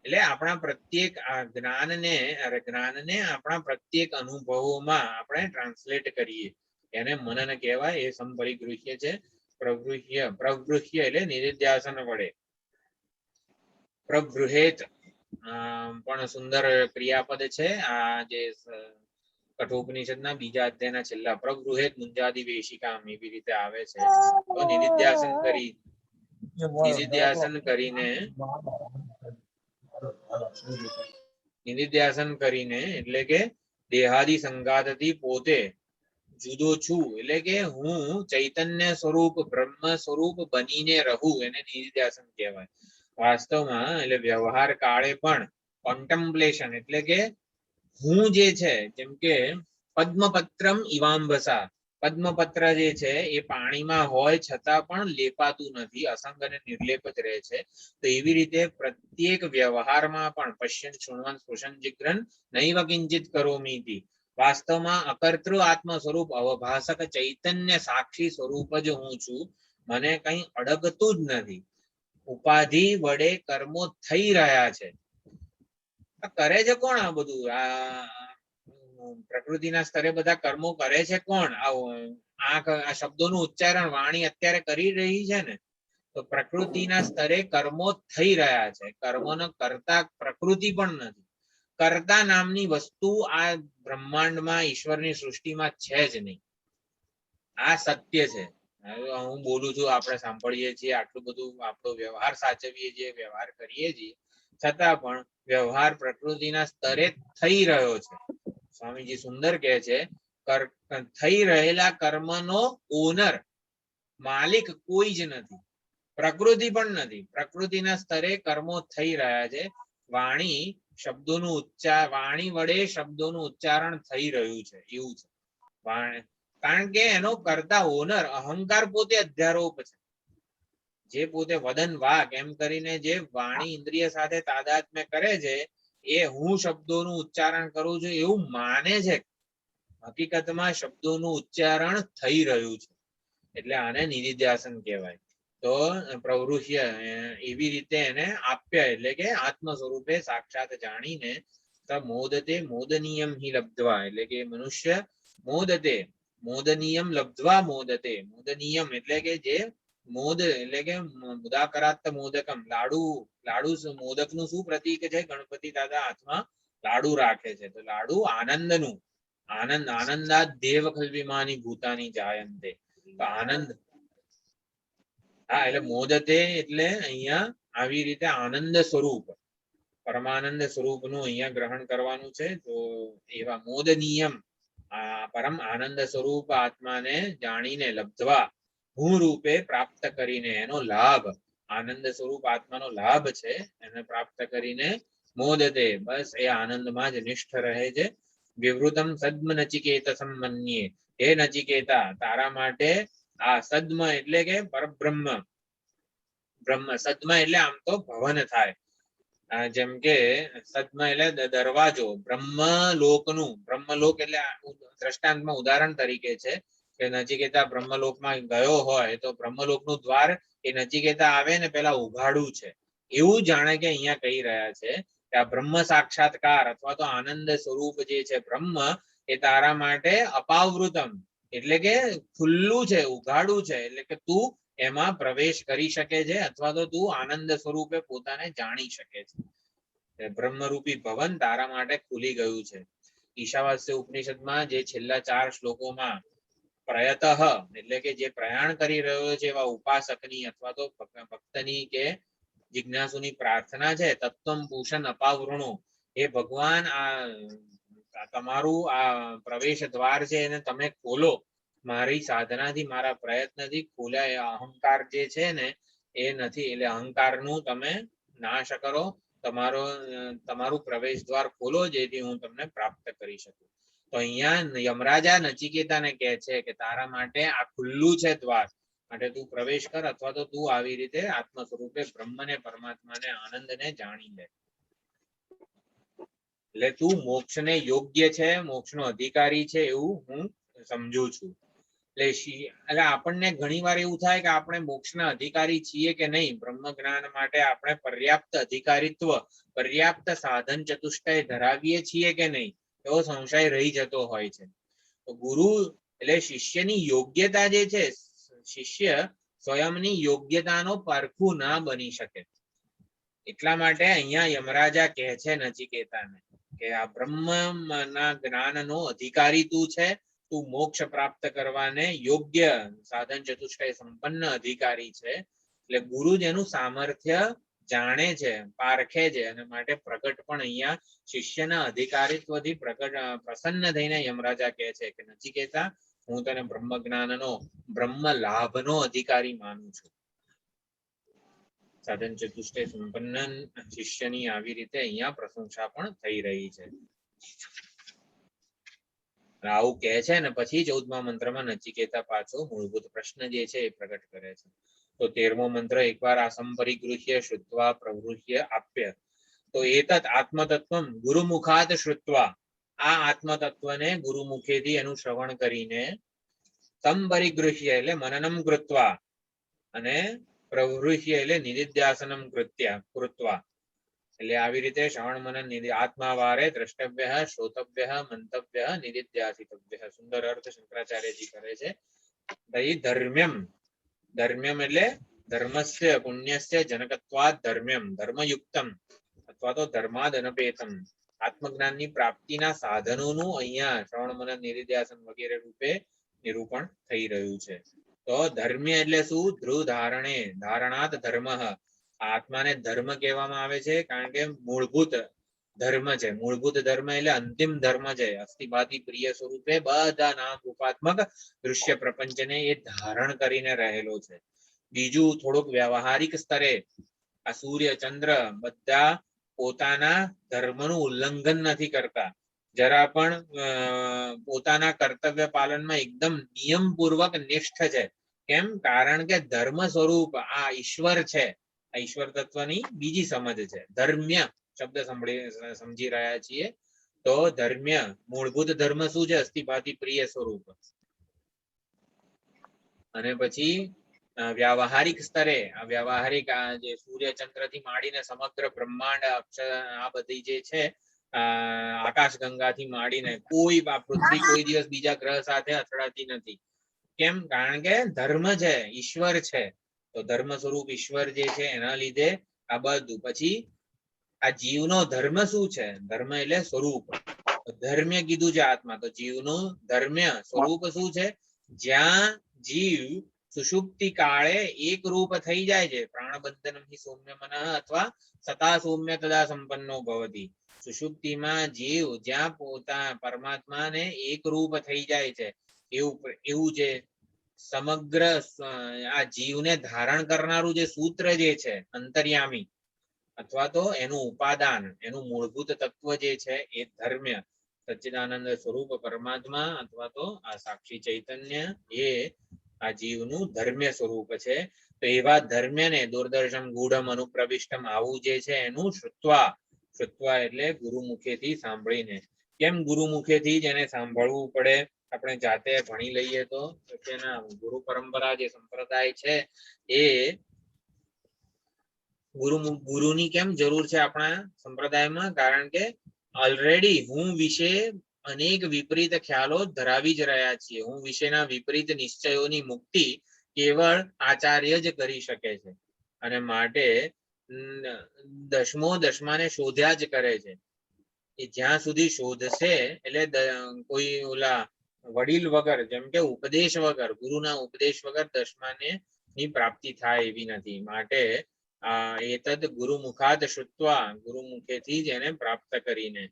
એટલે આપણા પ્રત્યેક જ્ઞાનને આપણા પ્રત્યેક અનુભવોમાં આપણે ટ્રાન્સલેટ કરીએ એને મનન કહેવાય. એ સંપરિગૃહ્ય છે. પ્રવૃહ્ય એટલે નિધિધ્યાસન વડે. પ્રવૃહેત પણ સુંદર ક્રિયાપદ છે. આ જે કઠોપનિષદના બીજા અધ્યાયના છેલ્લા પ્રવૃહેત મુંજાદિ વેશિકામ એવી રીતે આવે છે. તો નિધિધ્યાસન કરીને એટલે કે દેહાદિ સંગાતથી પોતે જુદો છું એટલે કે હું ચૈતન્ય સ્વરૂપ બ્રહ્મ સ્વરૂપ બનીને રહું એને નિધિધ્યાસન કહેવાય. વાસ્તવમાં એટલે વ્યવહાર કાળે પણ કોન્ટેમ્પ્લેશન એટલે કે હું જે છે જેમ કે પદ્મપત્રમ ઇવાંબસા પદ્મપત્ર જે છે એ પાણીમાં હોય છતાં પણ લેપાતું નથી, અસંગ અને નિર્લેપ જ રહે છે. તો એવી રીતે પ્રત્યેક વ્યવહારમાં પણ પશ્યન શૃણવન સ્પૃશન જિગ્રન નૈવ કિંચિત કરોમીતિ વાસ્તવમાં અકર્તૃ આત્મ સ્વરૂપ અવભાસક ચૈતન્ય સાક્ષી સ્વરૂપ જ હું છું. મને કઈ અડગતું જ નથી. ઉપાધિ વડે કર્મો થઈ રહ્યા છે. કરે છે કોણ આ બધું? પ્રકૃતિના સ્તરે બધા કર્મો કરે છે કોણ? આ શબ્દોનું ઉચ્ચારણ વાણી અત્યારે કરી રહી છે ને. તો પ્રકૃતિના સ્તરે કર્મો થઈ રહ્યા છે, કર્મોનો કરતા પ્રકૃતિ પણ નથી. કર્તા નામની વસ્તુ આ બ્રહ્માંડમાં ઈશ્વરની સૃષ્ટિમાં છે જ નહીં. આ સત્ય છે. હવે હું બોલું છું, આપણે સાંભળીએ છીએ, આટલું બધું આપણો વ્યવહાર સાચવીએ છીએ, વ્યવહાર કરીએ છીએ, છતાં પણ વ્યવહાર પ્રકૃતિના સ્તરે થઈ રહ્યો છે. સ્વામીજી સુંદર કહે છે, થઈ રહેલા કર્મનો ઓનર, માલિક કોઈ જ નથી, પ્રકૃતિ પણ નથી. પ્રકૃતિના સ્તરે કર્મો થઈ રહ્યા છે. વાણી શબ્દોનું વાણી વડે શબ્દોનું ઉચ્ચારણ થઈ રહ્યું છે, એવું છે. કારણ કે એનો કરતા ઓનર અહંકાર પોતે અધ્યારોપ છે. જે પોતે વદન વાક એમ કરીને જે વાણી ઇન્દ્રિય સાથે તાદાત્મ્ય કરે છે, એ હું શબ્દોનું ઉચ્ચારણ કરું છું એવું માને છે. હકીકતમાં શબ્દોનું ઉચ્ચારણ થઈ રહ્યું છે. એટલે આને નિધિધ્યાસન કહેવાય. તો પ્રવૃત્ય એવી રીતે એને આપ્ય એટલે કે આત્મ સ્વરૂપે સાક્ષાત જાણીને મોદતે મોદનીયમ હિ લબ્ધવા, એટલે કે મનુષ્ય મોદતે મોદનીયમ લબ્ધવા મોદતે. મોદનીયમ એટલે કે જે મોદ એટલે કે મુદાકરાત મોદકમ, લાડુ મોદકનું શું પ્રતીક છે? ગણપતિ દાદા હાથમાં લાડુ રાખે છે. તો લાડુ આનંદનું, આનંદાત દેવ ખલ્વિમાની ભૂતાની જાયંતે. તો આનંદ, હા, એટલે મોદતે એટલે અહીંયા આવી રીતે આનંદ સ્વરૂપ, પરમાનંદ સ્વરૂપનું અહીંયા ગ્રહણ કરવાનું છે. તો એવા મોદનીયમ પરમ આનંદ સ્વરૂપ આત્માને જાણીને લબ્ધવા, હું રૂપે પ્રાપ્ત કરીને, એનો લાભ, આનંદ સ્વરૂપ આત્માનો લાભ છે, એને પ્રાપ્ત કરીને મોદતે, બસ એ આનંદમાં જ નિષ્ઠ રહે છે. વિવૃતમ સદ્મ નચિકેત મન્યે, હે નચિકેતા, તારા માટે આ સદ્મ એટલે કે પરબ્રહ્મ, બ્રહ્મ સદ્મ એટલે આમ તો ભવન થાય, જેમ કે સદ્મ એટલે દરવાજો, બ્રહ્મલોકનું, બ્રહ્મલોક એટલે દ્રષ્ટાંતમાં ઉદાહરણ તરીકે છે કે નચિકેતા બ્રહ્મલોકમાં ગયો હોય તો બ્રહ્મલોકનું દ્વાર એ નચિકેતા આવે ને પેલા ઉઘાડું છે, એવું જાણે કે અહીંયા કહી રહ્યા છે કે આ બ્રહ્મ સાક્ષાત્કાર અથવા તો આનંદ સ્વરૂપ જે છે બ્રહ્મ, એ તારા માટે અપાવૃતમ એટલે કે ખુલ્લું છે, ઉઘાડું છે, એટલે કે તું એમાં પ્રવેશ કરી શકે છે અથવા તો તું આનંદ સ્વરૂપે પોતાને જાણી શકે છે. બ્રહ્મરૂપી ભવન તારા માટે ખુલી ગયું છે. ઈશાવાસ્ય ઉપનિષદમાં જે છેલ્લા 4 શ્લોકોમાં પ્રયતઃ એટલે કે જે પ્રયાણ કરી રહ્યો છે એવા ઉપાસકની અથવા તો ભક્તની કે જિજ્ઞાસુની પ્રાર્થના છે, તત્વમ પૂષણ અપાવૃણો, એ ભગવાન આ તમારું આ પ્રવેશ દ્વાર છે એને તમે ખોલો, મારી સાધનાથી મારા પ્રયત્નથી ખોલ્યા. અહંકાર જે છે ને એ નથી, એટલે અહંકારનું તમે નાશ કરો, તમારું પ્રવેશ દ્વાર ખોલો જેથી હું તમને પ્રાપ્ત કરી શકું. તો અહીંયા યમરાજા નચિકેતાને કહે છે કે તારા માટે આ ખુલ્લું છે દ્વાર, માટે તું પ્રવેશ કર અથવા તો તું આવી રીતે આત્મ સ્વરૂપે બ્રહ્મને, પરમાત્માને, આનંદને જાણી લે. એટલે તું મોક્ષને યોગ્ય છે, મોક્ષનો અધિકારી છે એવું હું સમજુ છું. એટલે આપણને ઘણી વાર એવું થાય કે આપણે મોક્ષના અધિકારી છીએ કે નહીં, બ્રહ્મ જ્ઞાન માટે આપણે પર્યાપ્ત અધિકારીત્વ, પર્યાપ્ત સાધન ચતુષ્ટય ધરાવીએ છીએ કે નહીં, એવો સંશય રહી જતો હોય છે. તો ગુરુ એટલે શિષ્યની યોગ્યતા જે છે, શિષ્ય સ્વયંની યોગ્યતાનો પારખું ના બની શકે. એટલા માટે અહીંયા યમરાજા કહે છે નચિકેતાને કે આ બ્રહ્મના જ્ઞાનનો અધિકારી તું છે, તું મોક્ષ પ્રાપ્ત કરવાને યોગ્ય સાધન ચતુષ્ટય સંપન્ન અધિકારી છે. એટલે ગુરુ જેનું સામર્થ્ય જાણે છે, પારખે છે, અને માટે પ્રગટ પણ અહીંયા શિષ્યના અધિકારીત્વથી પ્રસન્ન થઈને યમરાજા કહે છે કે નચિકેતા, હું તને બ્રહ્મ જ્ઞાનનો, બ્રહ્મ લાભનો અધિકારી માનું છું. સાધન ચતુષ્ટય સંપન્ન શિષ્યની આવી રીતે અહીંયા પ્રશંસા પણ થઈ રહી છે. આવું કહે છે ને પછી 14મા મંત્રમાં નચિકેતા પાછો મૂળભૂત પ્રશ્ન જે છે એ પ્રગટ કરે છે. તો 13મો મંત્ર, એકવાર આ સંપરિગૃહ્ય શ્રુત્વા પ્રવૃહ્ય આપ્ય. તો એતત આત્મતત્વમ ગુરુમુખાત શ્રુત્વા, આ આત્મતત્વને ગુરુમુખેથી એનું શ્રવણ કરીને, સંપરિગૃહ્ય એટલે મનનમ કૃત્વા, અને પ્રવૃહ્ય એટલે નિધિધ્યાસનમ કૃત્વા, એટલે આવી રીતે શ્રવણ મનન આત્માવારે દ્રષ્ટવ્ય, શ્રોતવ્ય, મંતવ્ય, નિધિધ્યાસિતવ્ય. સુંદર અર્થ શંકરાચાર્યજી કરે છે. ધર્મ્યમ, ધર્મ્યમ એટલે ધર્મસ્ય પુણ્યસ્ય જનકત્વાદ ધર્મ્યમ ધર્મયુક્તમ અથવા તો ધર્માદ અનપેતમ. આત્મજ્ઞાનની પ્રાપ્તિના સાધનોનું અહીંયા શ્રવણ મનન નિધિધ્યાસન વગેરે રૂપે નિરૂપણ થઈ રહ્યું છે. તો ધર્મ્ય એટલે શું? ધ્રુવ ધારણે, ધારણાત ધર્મ. આત્માને ધર્મ કહેવામાં આવે છે કારણ કે મૂળભૂત ધર્મ છે. મૂળભૂત ધર્મ એટલે અંતિમ ધર્મ છે. અસ્થિભાતિ પ્રિય સ્વરૂપે બધા નામ રૂપાત્મક દૃશ્ય પ્રપંચને એ ધારણ કરીને રહેલો છે. બીજું થોડુંક વ્યવહારિક સ્તરે આ સૂર્ય ચંદ્ર બધા પોતાના ધર્મનું ઉલ્લંઘન નથી કરતા. જરા પણ પોતાના કર્તવ્ય પાલનમાં એકદમ નિયમપૂર્વક નિષ્ઠ છે. કેમ? કારણ કે ધર્મ સ્વરૂપ આ ઈશ્વર છે. આ ઈશ્વર તત્વની બીજી સમજ છે. ધર્મ્ય શબ્દ સમજી રહ્યા છીએ તો ધર્મ્ય મૂળભૂત ધર્મ શું છે? અસ્થિભાતિ પ્રિય સ્વરૂપ. અને પછી વ્યાવહારિક સ્તરે આ વ્યાવહારિક આ જે સૂર્ય ચંદ્ર થી માંડીને સમગ્ર બ્રહ્માંડ આ બધી જે છે આકાશ ગંગાથી માંડીને કોઈ પૃથ્વી કોઈ દિવસ બીજા ગ્રહ સાથે અથડાતી નથી. કેમ? કારણ કે ધર્મ છે, ઈશ્વર છે. તો ધર્મ સ્વરૂપ ઈશ્વર જે છે એના લીધે આ બધું. પછી આ જીવનો ધર્મ શું છે? ધર્મ એટલે સ્વરૂપ. ધર્મ્ય કીધું છે આત્મા. તો જીવનું ધર્મ્ય સ્વરૂપ શું છે? જ્યાં જીવ સુષુપ્તિ કાળે એક રૂપ થઈ જાય છે. પ્રાણબંધન સૌમ્ય મન અથવા સતા સૌમ્ય તદા સંપન્નો ભવતી. સુષુપ્તિમાં જીવ જ્યાં પોતા પરમાત્માને એક રૂપ થઈ જાય છે એવું જે સમગ્ર આ જીવને ધારણ કરનારું જે સૂત્ર જે છે અંતર્યામી અથવા તો એનું ઉપાદાન, એનું મૂળભૂત તત્વ જે છે એ ધર્મ્ય સચ્ચિદાનંદ સ્વરૂપ પરમાત્મા અથવા તો આ સાક્ષી ચૈતન્ય એ આ જીવનું ધર્મ્ય સ્વરૂપ છે. તો એવા ધર્મ્યને દૂરદર્શન ગૂઢમ અનુપ્રવિષ્ટમ આવું જે છે એનું શ્રુત્વા. શ્રુત્વા એટલે ગુરુ મુખેથી સાંભળીને. કેમ ગુરુ મુખેથી જ એને સાંભળવું પડે? આપણે જાતે ભણી લઈએ તો તેના ગુરુ પરંપરા જે સંપ્રદાય છે એ ગુરુની કેમ જરૂર છે આપણા સંપ્રદાયમાં? કારણ કે ઓલરેડી હું વિશે અનેક વિપરીત ખ્યાલો ધરાવી જ રહ્યા છીએ. હું વિશેના વિપરીત નિશ્ચયોની મુક્તિ કેવળ આચાર્ય જ કરી શકે છે. અને માટે દસમો દસમાને શોધ્યા જ કરે છે. એ જ્યાં સુધી શોધશે એટલે કોઈ ઓલા વડીલ વગર, જેમ કે ઉપદેશ વગર, ગુરુના ઉપદેશ વગર દસમાને ની પ્રાપ્તિ થાય એવી નથી. માટે એતદ ગુરુ મુખાત શ્રુત્વા, ગુરુ મુખેથી જ એને પ્રાપ્ત કરીને.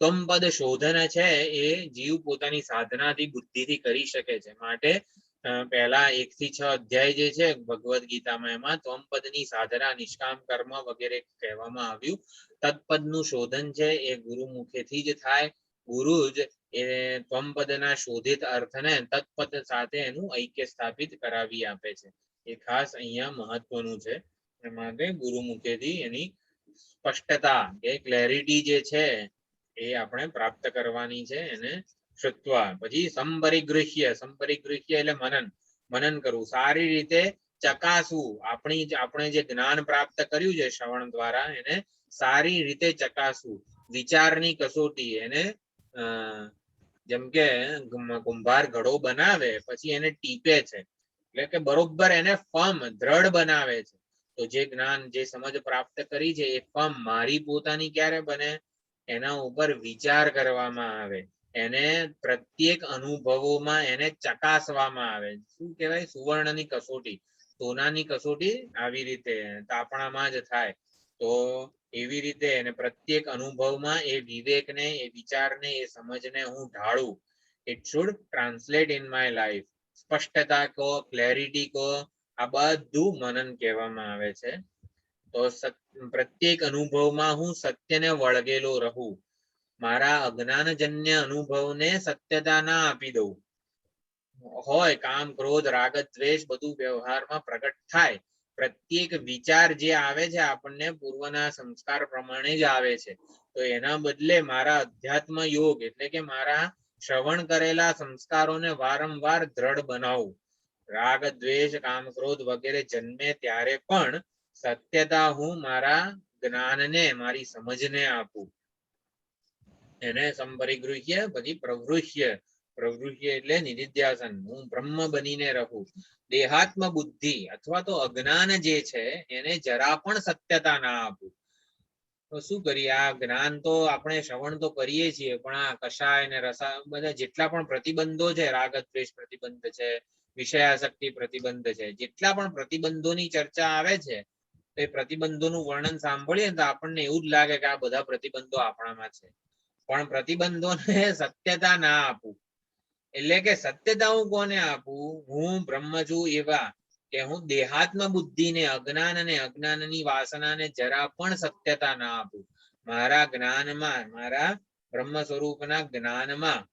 તમ પદ શોધન છે એ જીવ પોતાની સાધનાથી બુદ્ધિથી કરી શકે છે. માટે પહેલા 1 થી 6 અધ્યાય જે છે ભગવદ્ ગીતામાં એમાં ત્વમપદની સાધના, નિષ્કામ કર્મ વગેરે કહેવામાં આવ્યું. તત્પદનું શોધન છે એ ગુરુ મુખેથી જ થાય. ગુરુ જ એ ત્વમપદના શોધિત અર્થને તત્પદ સાથે એનું ઐક્ય સ્થાપિત કરાવી આપે છે. એ ખાસ અહીંયા મહત્વનું છે. માટે ગુરુ મુખેથી એની સ્પષ્ટતા કે ક્લેરિટી જે છે એ આપણે પ્રાપ્ત કરવાની છે. એને શ્રુત્વા. પછી સંપરિગૃહ્ય. સંપરિગૃહ્ય એટલે મનન. મનન કરવું, સારી રીતે ચકાસવું. આપણે જે જ્ઞાન પ્રાપ્ત કર્યું છે શ્રવણ દ્વારા એને સારી રીતે ચકાસવું. વિચારની કસોટી. એને જેમ કે કુંભાર ઘડો બનાવે પછી એને ટીપે છે એટલે કે બરોબર એને ફર્મ દ્રઢ બનાવે છે. તો જે જ્ઞાન જે સમજ પ્રાપ્ત કરી છે એ ફર્મ મારી પોતાની ક્યારે બને? એના ઉપર વિચાર કરવામાં આવે. એને પ્રત્યેક અનુભવોમાં એને ચકાસવામાં આવે. શું કહેવાય? સુવર્ણની કસોટી, સોનાની કસોટી આવી રીતે તાપણામાં જ થાય. તો એવી રીતે એને પ્રત્યેક અનુભવમાં એ વિવેકને, એ વિચારને, એ સમજને હું ઢાળું. It should translate in my life. સ્પષ્ટતા કહો, ક્લેરિટી કહો, આ બધું મનન કહેવામાં આવે છે. તો પ્રત્યેક અનુભવમાં હું સત્યને વળગેલો રહું. મારા અજ્ઞાનજન્ય અનુભવને સત્યતા ના આપી દઉં. હોય કામ, ક્રોધ, રાગ, દ્વેષ બધું વ્યવહારમાં પ્રગટ થાય. પ્રત્યેક વિચાર જે આવે છે આપણને પૂર્વના સંસ્કાર પ્રમાણે જ આવે છે. તો એના બદલે મારા અધ્યાત્મ યોગ એટલે કે મારા શ્રવણ કરેલા સંસ્કારોને વારંવાર દ્રઢ બનાવું. રાગ, દ્વેષ, કામ, ક્રોધ વગેરે જન્મે ત્યારે પણ સત્યતા હું મારા જ્ઞાનને, મારી સમજને આપું. એને સંપરિગૃહ્ય. પછી પ્રવૃહ્ય. પ્રવૃત્તિ એટલે નિધિધ્યાસન, હું બ્રહ્મ બનીને રહું. દેહાત્મ બુદ્ધિ અથવા તો અજ્ઞાન જે છે એને જરા પણ સત્યતા ના આપું. તો શું કરીએ, આ જ્ઞાન તો આપણે શ્રવણ તો કરીએ છીએ, પણ આ કષાય ને રસા બધા જેટલા પણ પ્રતિબંધો છે, રાગ દ્વેષ પ્રતિબંધ છે, વિષયાસક્તિ પ્રતિબંધ છે, જેટલા પણ પ્રતિબંધોની ચર્ચા આવે છે, એ પ્રતિબંધોનું વર્ણન સાંભળીએ તો આપણને એવું જ લાગે કે આ બધા પ્રતિબંધો આપણામાં છે. પણ પ્રતિબંધોને સત્યતા ના આપું, એટલે કે સત્યતા હું કોને આપું, હું બ્રહ્મ છું એવા કે હું દેહાત્મ બુદ્ધિને, અજ્ઞાન અને અજ્ઞાનની વાસનાને જરા પણ સત્યતા ના આપું. મારા જ્ઞાનમાં, મારા બ્રહ્મ સ્વરૂપના જ્ઞાનમાં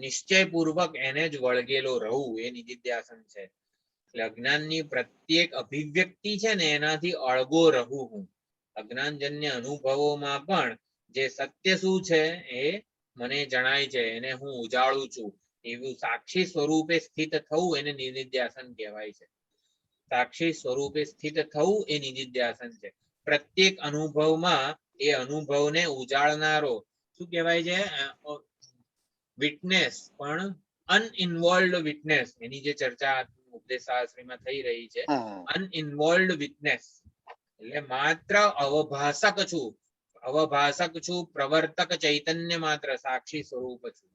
નિશ્ચયપૂર્વક એને જ વળગેલો રહું, એ નિધિધ્યાસન છે. એટલે અજ્ઞાનની પ્રત્યેક અભિવ્યક્તિ છે ને એનાથી અળગો રહું હું. અજ્ઞાનજન્ય અનુભવોમાં પણ જે સત્ય શું છે એ મને જણાય છે, એને હું ઉજાળું છું, એવું સાક્ષી સ્વરૂપે સ્થિત થવું એને નિધિધ્યાસન કહેવાય છે. સાક્ષી સ્વરૂપે સ્થિત થવું એ નિધિધ્યાસન છે. પ્રત્યેક અનુભવમાં એ અનુભવને ઉજાળનારો શું કહેવાય છે, વિટનેસ, પણ અનઇન્વોલ્વડ વિટનેસ, એની જે ચર્ચા ઉપદેશ શાસ્ત્રીમાં થઈ રહી છે. અનઇન્વોલ્વડ વિટનેસ એટલે માત્ર અવભાષક છું, અવભાષક છું, પ્રવર્તક ચૈતન્ય માત્ર, સાક્ષી સ્વરૂપ છું.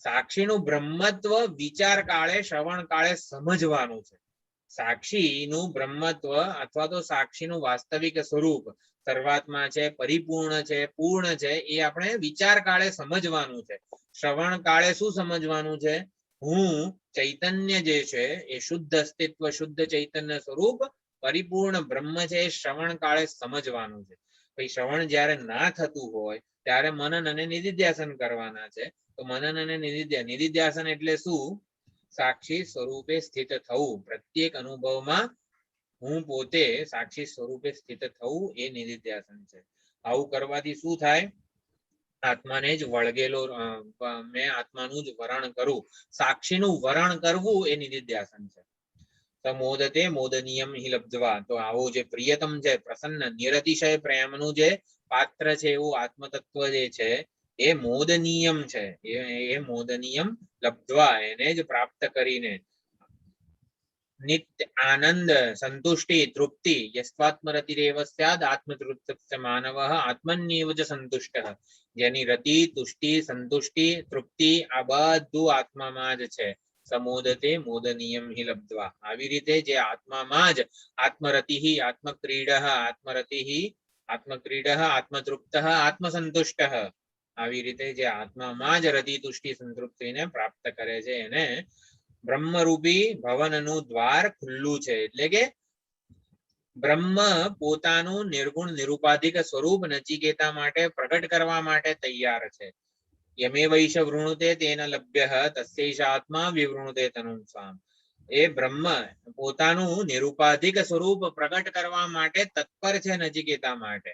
સાક્ષીનું બ્રહ્મત્વ વિચાર કાળે, શ્રવણ કાળે સમજવાનું છે. સાક્ષીનું બ્રહ્મત્વ અથવા તો સાક્ષીનું વાસ્તવિક સ્વરૂપ સર્વાત્મા છે, પરિપૂર્ણ છે, પૂર્ણ છે, એ આપણે વિચાર કાળે સમજવાનું છે. શ્રવણ કાળે શું સમજવાનું છે, હું ચૈતન્ય જે છે એ શુદ્ધ અસ્તિત્વ, શુદ્ધ ચૈતન્ય સ્વરૂપ પરિપૂર્ણ બ્રહ્મ છે, એ શ્રવણ કાળે સમજવાનું છે. પછી શ્રવણ જ્યારે ના થતું હોય ત્યારે મનન અને નિધિધ્યાસન કરવાના છે. તો મનન અને નિધિધ્યાસન એટલે શું, સાક્ષી સ્વરૂપે સ્થિત થવું. પ્રત્યેક અનુભવમાં હું પોતે સાક્ષી સ્વરૂપે સ્થિત થવું એ નિધિધ્યાસન છે. આવું કરવાથી શું થાય, આત્માને જ વળગેલો, મેં આત્માનું જ વરણ કરું, સાક્ષીનું વરણ કરવું એ નિધિધ્યાસન છે. મોદતે મોદનીયમ હિ લબ્ધવા, તો આવો જે પ્રિયતમ છે, પ્રસન્ન નિરતિશય પ્રેમનું જે પાત્ર છે, એવું આત્મતત્વ જે છે એ મોદનીયમ છે. એ મોદનીયમ લબ્ધવા, એને જ પ્રાપ્ત કરીને નિત્ય આનંદ, સંતુષ્ટિ, તૃપ્તિ, યસ્વાત્મરતિરેવ સ્યાદ આત્મતૃપ્ત માનવ આત્મન્યેવ જ સંતુષ્ટ. જેની રતિ, તુષ્ટિ, સંતુષ્ટિ, તૃપ્તિ આ બધું આત્મામાં જ છે. સમોદતે મોદનીયમ હિ લબ્ધવા, આવી રીતે જે આત્મામાં જ આત્મરતિ, આત્મક્રીડ, આત્મક્રીડ, આત્મતૃપ્ત, આત્મસંતુષ્ટ, આવી રીતે જે આત્મામાં જ રતિ, તુષ્ટિ, સંતૃપ્તિને પ્રાપ્ત કરે છે, એને બ્રહ્મરૂપી ભવનનું દ્વાર ખુલ્લું છે. એટલે કે બ્રહ્મ પોતાનું નિર્ગુણ નિરુપાધિક સ્વરૂપ નચિકેતા માટે પ્રગટ કરવા માટે તૈયાર છે. યમે વૈશ વૃણુતે તેન લભ્ય તસ્યૈષાત્મા વિવૃણુતે તનું સ્વામ. એ બ્રહ્મ પોતાનું નિરુપાધિક સ્વરૂપ પ્રગટ કરવા માટે તત્પર છે નચિકેતા માટે.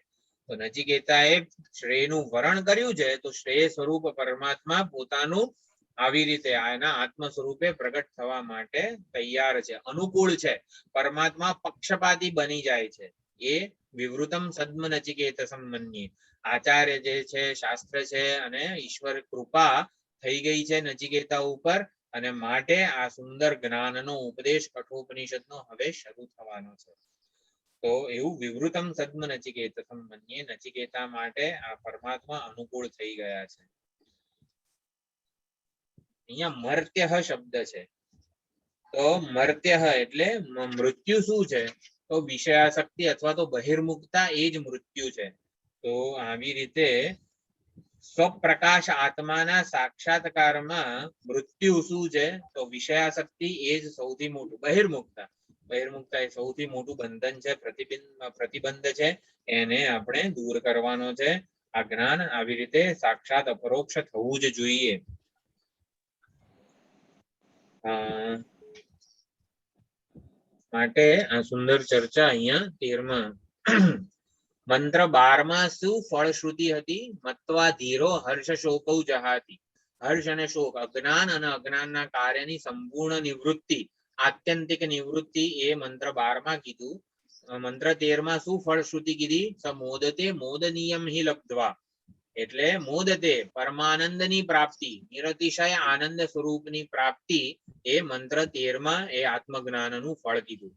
તો નચિકેતાએ શ્રેયનું વરણ કર્યું છે, તો શ્રેય સ્વરૂપ પરમાત્મા પોતાનું આવી રીતે એના આત્મ સ્વરૂપે પ્રગટ થવા માટે તૈયાર છે, અનુકૂળ છે. પરમાત્મા પક્ષપાતી બની જાય છે. એ વિવૃતમ સદ્મ નચિકેત સંમન્યે, આચાર્ય જે છે, શાસ્ત્ર છે, અને ઈશ્વર કૃપા થઈ ગઈ છે નચિકેતા ઉપર, અને માટે આ સુંદર જ્ઞાનનો ઉપદેશ કઠોપનિષદનો હવે શરૂ થવાનો છે. તો એવું વિવૃતમ સદ્મ નચિકેત સંમન્યે, નચિકેતા માટે આ પરમાત્મા અનુકૂળ થઈ ગયા છે. અહીંયા મર્ત્ય શબ્દ છે. તો મર્ત્ય એટલે મૃત્યુ શું છે, તો વિષયાસક્તિ અથવા તો બહિર્મુખતા એ જ મૃત્યુ છે. તો આવી રીતે સ્વપ્રકાશ આત્માના સાક્ષાત્કારમાં મૃત્યુ શું છે, તો વિષયાસક્તિ એ જ સૌથી મોટું, બહિર્મુખતા, બહિર્મુખતા એ સૌથી મોટું બંધન છે, પ્રતિબંધ છે. એને આપણે દૂર કરવાનો છે. આ જ્ઞાન આવી રીતે સાક્ષાત અપરોક્ષ થવું જ જોઈએ. માટે આ સુંદર ચર્ચા અહીંયા 13મા મંત્ર 12માં શું ફળશ્રુતિ હતી, મત્વા ધીરો હર્ષ શોકૌ જહાતિ. હર્ષ અને શોક, અજ્ઞાન અને અજ્ઞાનના કાર્યની સંપૂર્ણ નિવૃત્તિ, આત્યંતિક નિવૃત્તિ એ મંત્ર 12માં કીધું. મંત્ર 13માં શું ફળશ્રુતિ કીધી, સમોદતે મોદનીયમ હિ લબ્ધવા. એટલે મોદતે પરમાનંદની પ્રાપ્તિ, નિરતિશય આનંદ સ્વરૂપની પ્રાપ્તિ એ મંત્ર 13માં એ આત્મજ્ઞાનનું ફળ કીધું.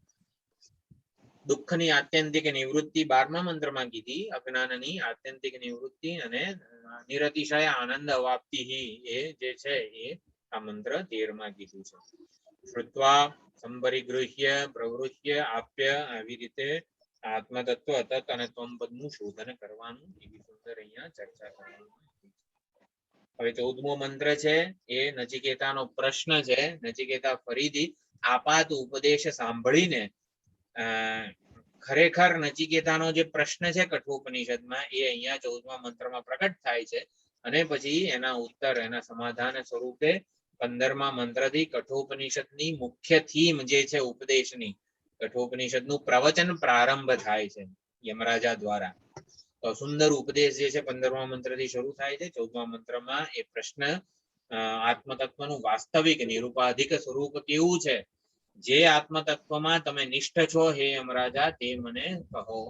દુઃખની આત્યંતિક નિવૃત્તિ 12મા મંત્રમાં કીધી, અજ્ઞાનની આત્યંતિક નિવૃત્તિ અને નિરતિશય આનંદ અવાપ્તિ એ જે છે એ આ મંત્ર 13માં કીધું છે. શ્રુત્વા સંપરિગૃહ્ય પ્રવૃત્ય આપ્ય, આવી રીતે આત્મતત્વ અતત અને ત્વમપદનું શોધન કરવાનું, એવી સુંદર અહીંયા ચર્ચા કરવાની. હવે 14મો મંત્ર છે એ નચિકેતાનો પ્રશ્ન છે. નચિકેતા ફરીથી આપાત ઉપદેશ સાંભળીને ખરેખર નચિકેતાનો જે પ્રશ્ન છે કઠોપનિષદમાં એ અહીંયા 14મા મંત્રમાં પ્રકટ થાય છે, અને પછી એના ઉત્તર, એના સમાધાન સ્વરૂપે 15મા મંત્રથી કઠોપનિષદની મુખ્ય થીમ જે છે ઉપદેશની, કઠોપનિષદનું પ્રવચન પ્રારંભ થાય છે યમરાજા દ્વારા. તો સુંદર ઉપદેશ જે છે 15મા મંત્રથી શરૂ થાય છે. 14મા મંત્રમાં એ પ્રશ્ન આત્મતત્વનું વાસ્તવિક નિરૂપાધિક સ્વરૂપ કેવું છે, જે આત્મતત્વમાં તમે નિષ્ઠ છો હે યમરાજા તે મને કહો,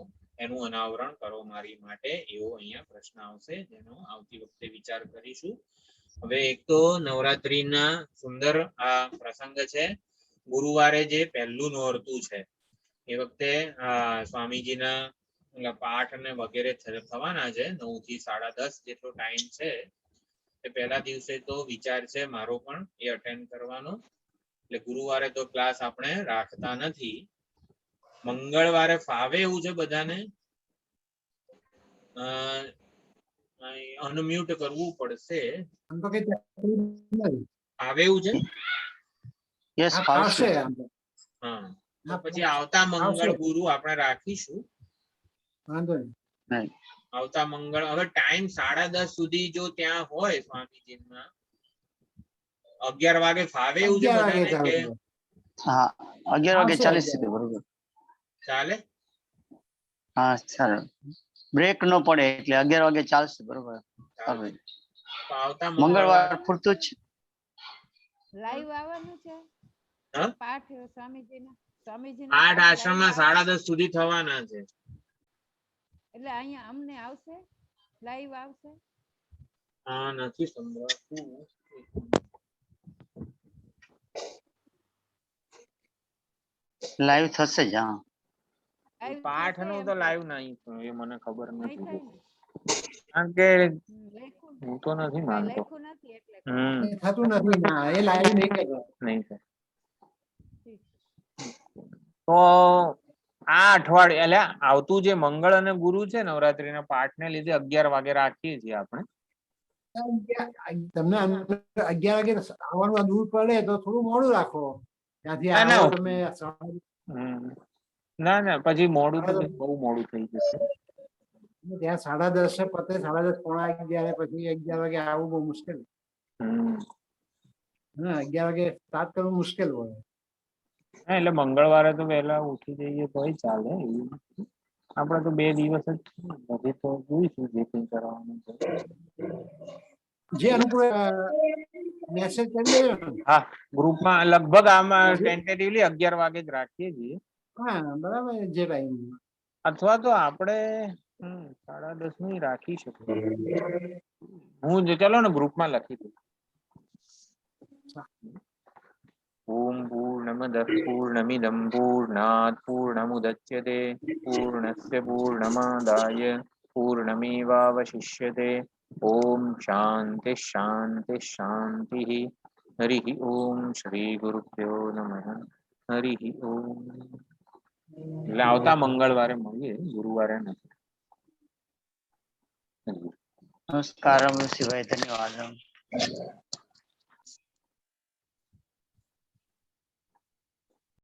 એનું અનાવરણ કરો મારી માટે, એવો અહીંયા પ્રશ્ન આવશે, જેનો આવતી વખતે વિચાર કરીશું. હવે એક તો નવરાત્રીના સુંદર આ પ્રસંગ છે. ગુરુવારે જે પહેલું નોરતું છે એ વખતે સ્વામીજીના પાઠ અને વગેરે થવાના છે. 9 થી 10:30 જેટલો ટાઈમ છે. એ પહેલા દિવસે તો વિચાર છે મારો પણ એ અટેન્ડ કરવાનો. એટલે ગુરુવારે તો ક્લાસ આપણે રાખતા નથી. મંગળવારે ફાવે એવું છે બધાને? અનમ્યુટ કરવું પડશે. આમ તો કઈ તકલીફ નથી. ફાવે એવું છે? યસ આ ફાવશે. ફાવશે આમ તો. હા, તો હા, પછી આવતા મંગળ આવશે. ગુરુ આપણે રાખીશું. વાંધો નહીં. આવતા મંગળ, હવે ટાઈમ 10:30 સુધી જો ત્યાં હોય સ્વામીજીના, 11 વાગે ફાવે એવું છે 11 વાગે બધાને કે ચાલુ. હા 11:40 આવશે. સુધી બરોબર. ચાલે? હા ચાલો, બ્રેક ન પડે એટલે 11 વાગે ચાલશે બરોબર. ચાલે. હવે તો આવતા મંગળવાર પૂરતું જ. લાઈવ આવવાનું છે હા? પાઠ સ્વામીજીના આઠ પાઠ આશ્રમમાં live આવે? 10:30 સુધી થવાના છે. એટલે અહીંયા અમને આવશે, લાઈવ આવશે. હા, નથી સંભળાતું. લાઈવ થશે જ. હા Live પાઠ થશે નું એમ તો કહું. લાઈવ નહીં, એ મને ખબર નહીં નથી. થાય ને? કારણ કે લખ્યું હું તો નથી કાંઈ માનતો. લખ્યું નથી એટલે એ થતું નથી. ના, એ લાઈવ નહીં કરે. નહીં થાય. ઠીક. તો આ અઠવાડિયે એટલે આવતું જે મંગળ અને ગુરુ છે નવરાત્રીના પાઠને લીધે 11 વાગે રાખીએ છીએ આપણે. તમને 11 વાગે આવવાનું દૂર પડે તો થોડું મોડું રાખો. ત્યાંથી ના, ના. આવો તમે ના ના, પછી મોડું તો બહુ મોડું થઈ જશે. ત્યાં 10:30 પતે, 10:30 પોણા 11 પછી 11 વાગે આવવું બહુ મુશ્કેલ. હમ. હા, 11 વાગે સ્ટાર્ટ કરવું મુશ્કેલ હોય. હા, એટલે મંગળવારે તો વહેલા ઉઠી જઈએ તોય ચાલે. એવું નથી. આપણે તો 2 દિવસ જ છે. પછી તો જોઈશું જે કંઈ કરવાનું છે. જે અનુકૂળ મેસેજ કરી દેજો ને. હા, ગ્રુપમાં લગભગ આમાં ટેન્ટેટિવલી 11 વાગે જ રાખીએ છીએ. હા, બરાબર. જે ટાઈમ અથવા તો આપણે 10:30 નું રાખી શકીએ. હું ચલો ને ગ્રુપમાં લખી દઉં. ઓમ પૂર્ણમદ પૂર્ણમિદમ પૂર્ણાત પૂર્ણમુદચ્યતે પૂર્ણસ્ય પૂર્ણમાદાય પૂર્ણમેવાવશિષ્યતે. ઓમ શાંતિ શાંતિ શાંતિ. હરિ ઓમ શ્રી ગુરુભ્યો નમઃ. હરિ ઓમ. એટલે આવતા મંગળવારે મળીએ, ગુરુવારે નથી. નમસ્કાર ઋષિભાઈ, ધન્યવાદ.